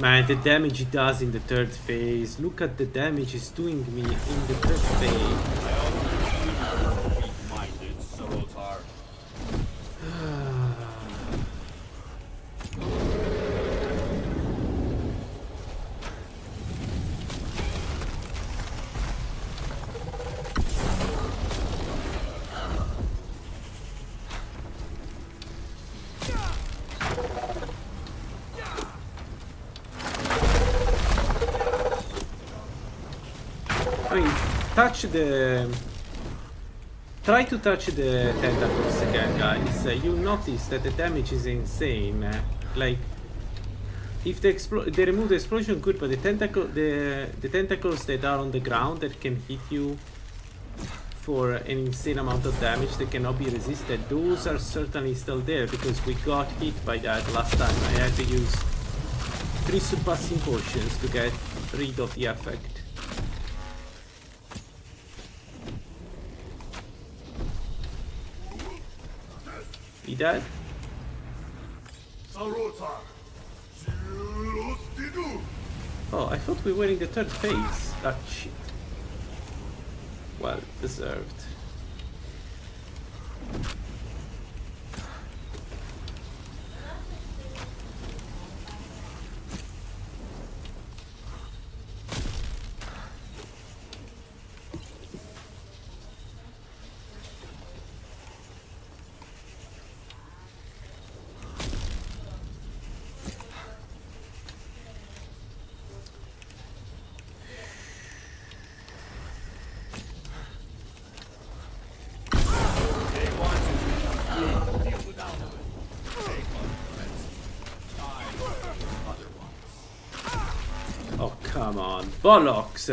Man, the damage it does in the third phase. Look at the damage it's doing me in the third phase. Weak-minded Sorotar. I mean, try to touch the tentacles again, guys. You'll notice that the damage is insane. Like, if they remove the explosion, good, but the tentacles that are on the ground that can hit you for an insane amount of damage that cannot be resisted, those are certainly still there because we got hit by that last time. I had to use 3 surpassing potions to get rid of the effect. He dead? Oh, I thought we were in the third phase. That shit. Well deserved. Oh, come on. Bollocks!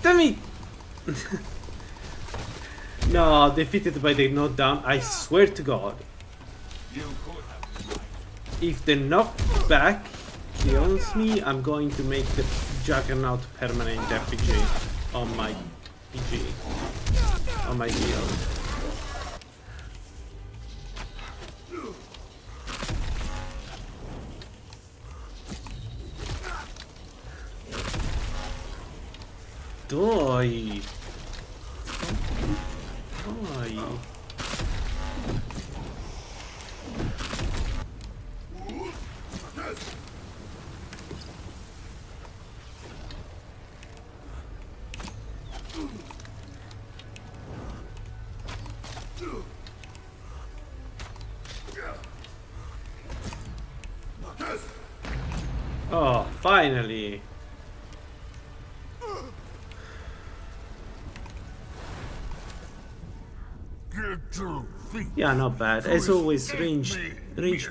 Damn it! No, defeated by the knockdown. I swear to God. If the knockback kills me, I'm going to make the Juggernaut permanent effigy on my PG. On my guild. Die! Die! Oh, finally! Yeah, not bad. As always, range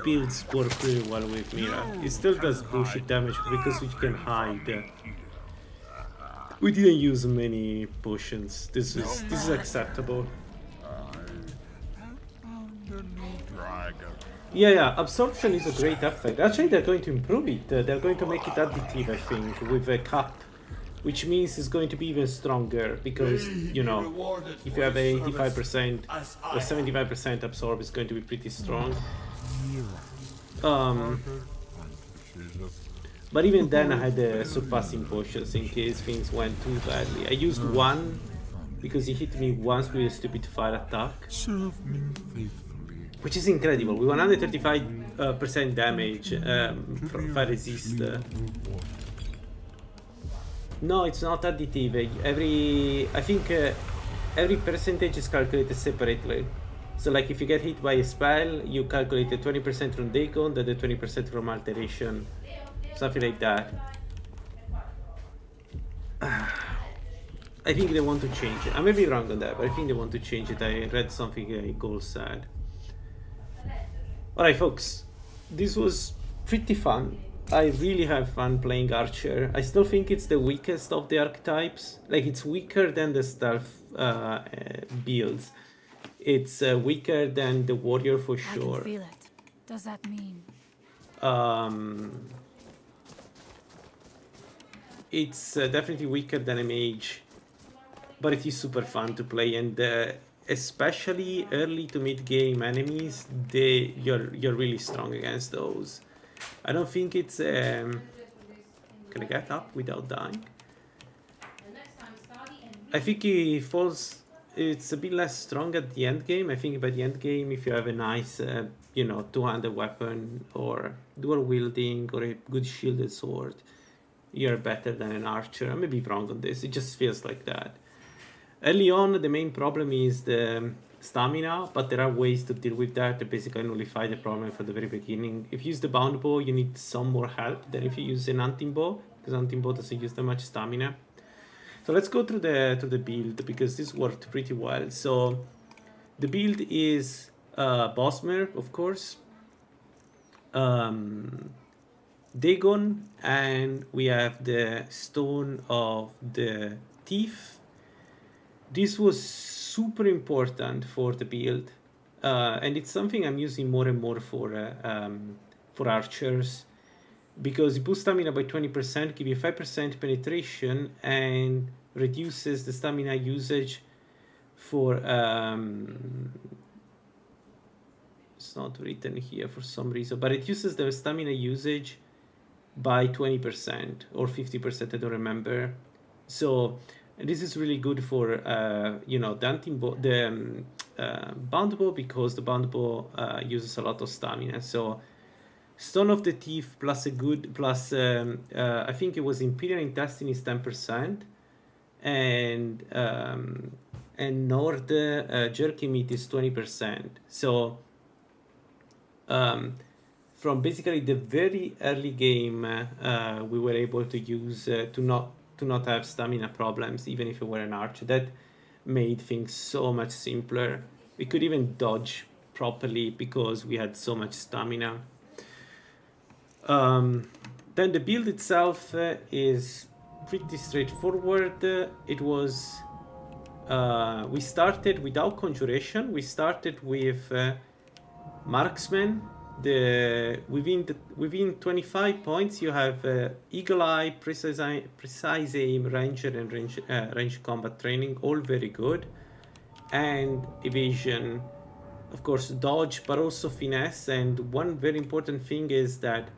builds work really well with Mira. It still does bullshit damage because we can hide. We didn't use many potions. This is acceptable. Yeah, absorption is a great effect. Actually, they're going to improve it. They're going to make it additive, I think, with a cap. Which means it's going to be even stronger because, you know, if you have 85% or 75% absorb, it's going to be pretty strong. But even then I had surpassing potions in case things went too badly. I used one because he hit me once with a stupid fire attack. Which is incredible, with 135% damage from fire resist. No, it's not additive. Every percentage is calculated separately. So like if you get hit by a spell, you calculate the 20% from Dagon, then the 20% from alteration, something like that. I think they want to change it. I may be wrong on that, but I think they want to change it. I read something Gold said. Alright folks, this was pretty fun. I really have fun playing Archer. I still think it's the weakest of the archetypes. Like, it's weaker than the stealth builds. It's weaker than the warrior for sure. I can feel it. Does that mean? It's definitely weaker than a mage, but it is super fun to play, and especially early to mid game enemies, you're really strong against those. I don't think it's can I get up without dying? I think he falls. It's a bit less strong at the end game. I think by the end game, if you have a nice, you know, two-handed weapon or dual wielding or a good shielded sword, you're better than an archer. I may be wrong on this. It just feels like that. Early on, the main problem is the stamina, but there are ways to deal with that to basically nullify the problem from the very beginning. If you use the bound bow, you need some more help than if you use an hunting bow, because hunting bow doesn't use that much stamina. So let's go through the build, because this worked pretty well. So the build is Bosmer, of course, Dagon, and we have the Stone of the Thief. This was super important for the build, and it's something I'm using more and more for archers, because it boosts stamina by 20%, give you 5% penetration, and reduces the stamina usage for it's not written here for some reason, but it uses the stamina usage by 20% or 50%, I don't remember. So this is really good for you know, the bound bow, because the bound bow uses a lot of stamina. So Stone of the Thief plus a good plus I think it was Imperial Intestine is 10%, and Nord Jerky Meat is 20%. So from basically the very early game, we were able to use to not have stamina problems, even if we were an archer. That made things so much simpler. We could even dodge properly because we had so much stamina. Then the build itself is pretty straightforward. It was we started without conjuration. We started with marksman. Within 25 points you have eagle eye, precise aim, ranger, and range combat training, all very good, and evasion, of course, dodge, but also finesse. And one very important thing is that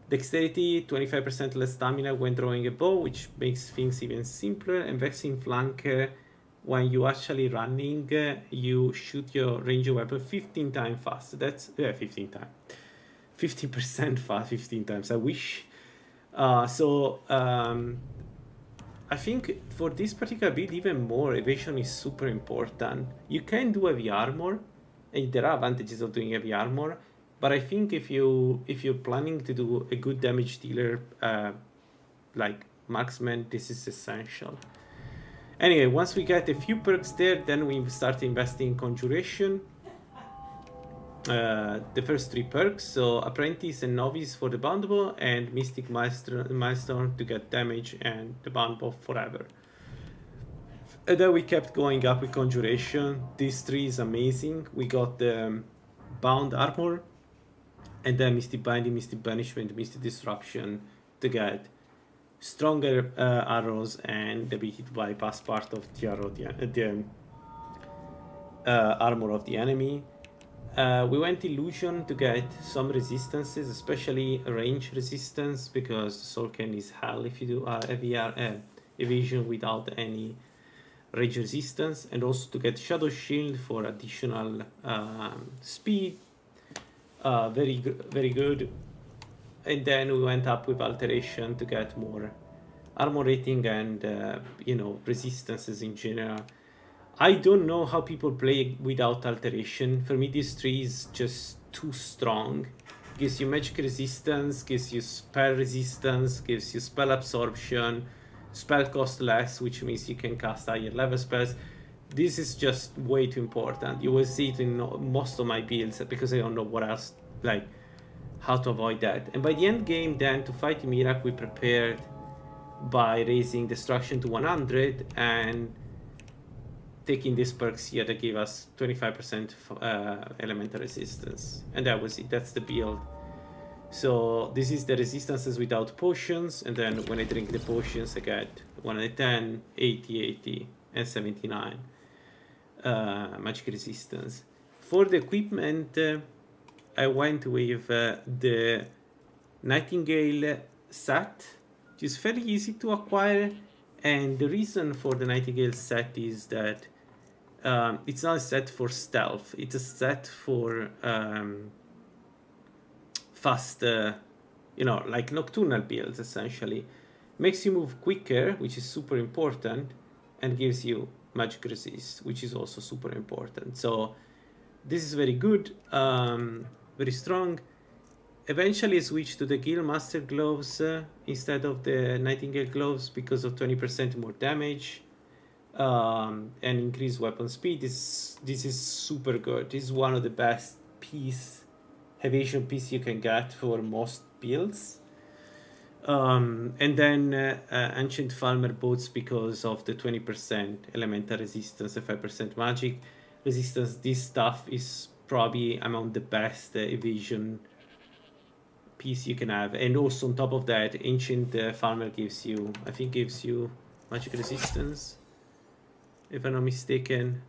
dexterity, 25% less stamina when throwing a bow, which makes things even simpler, and vexing flank. When you actually running, you shoot your ranger weapon 15 times faster. That's 15 times, 50% fast, 15 times. I wish. I think for this particular build, even more evasion is super important. You can do heavy armor, and there are advantages of doing heavy armor. But I think if you're planning to do a good damage dealer, like marksman, this is essential. Anyway, once we get a few perks there, then we start investing in conjuration. The first 3 perks, so apprentice and novice for the bound bow, and mystic milestone to get damage and the bound bow forever. And then we kept going up with conjuration. This tree is amazing. We got the bound armor, and then mystic binding, mystic banishment, mystic disruption to get stronger arrows and the ability to bypass part of the arrow, the armor of the enemy. We went illusion to get some resistances, especially range resistance, because the soul cannon is hell if you do heavy evasion without any range resistance, and also to get shadow shield for additional speed. Very good. And then we went up with alteration to get more armor rating and you know, resistances in general. I don't know how people play without alteration. For me, this tree is just too strong. Gives you magic resistance, gives you spell resistance, gives you spell absorption, spell cost less, which means you can cast higher level spells. This is just way too important. You will see it in most of my builds because I don't know what else, like, how to avoid that. And by the end game, then, to fight Mirak, we prepared by raising Destruction to 100 and taking these perks here that gave us 25% elemental resistance. And that was it. That's the build. So this is the resistances without potions, and then when I drink the potions I get 110, 80, 80, and 79 magic resistance. For the equipment, I went with the Nightingale set, which is fairly easy to acquire, and the reason for the Nightingale set is that it's not a set for stealth, it's a set for fast, you know, like nocturnal builds essentially. Makes you move quicker, which is super important, and gives you magic resist, which is also super important. So this is very good, very strong. Eventually I switched to the Guildmaster gloves instead of the Nightingale gloves because of 20% more damage and increased weapon speed. This is super good. This is one of the best evasion piece you can get for most builds. And then Ancient Falmer boots because of the 20% elemental resistance and 5% magic resistance. This stuff is probably among the best evasion piece you can have. And also on top of that, Ancient Falmer gives you, I think gives you magic resistance, if I'm not mistaken.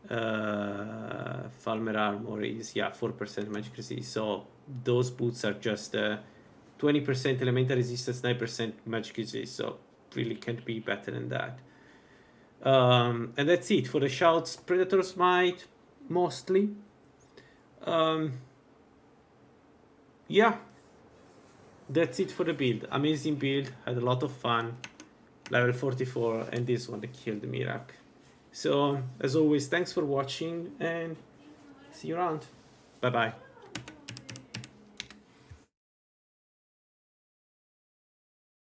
Falmer armor is, yeah, 4% magic resist. So those boots are just 20% elemental resistance, 9% magic resist. So really can't be better than that. And that's it for the shouts. Predator's Might mostly. Yeah, that's it for the build. Amazing build, had a lot of fun. Level 44, and this one that killed Mirak. So as always, thanks for watching and see you around. Bye bye.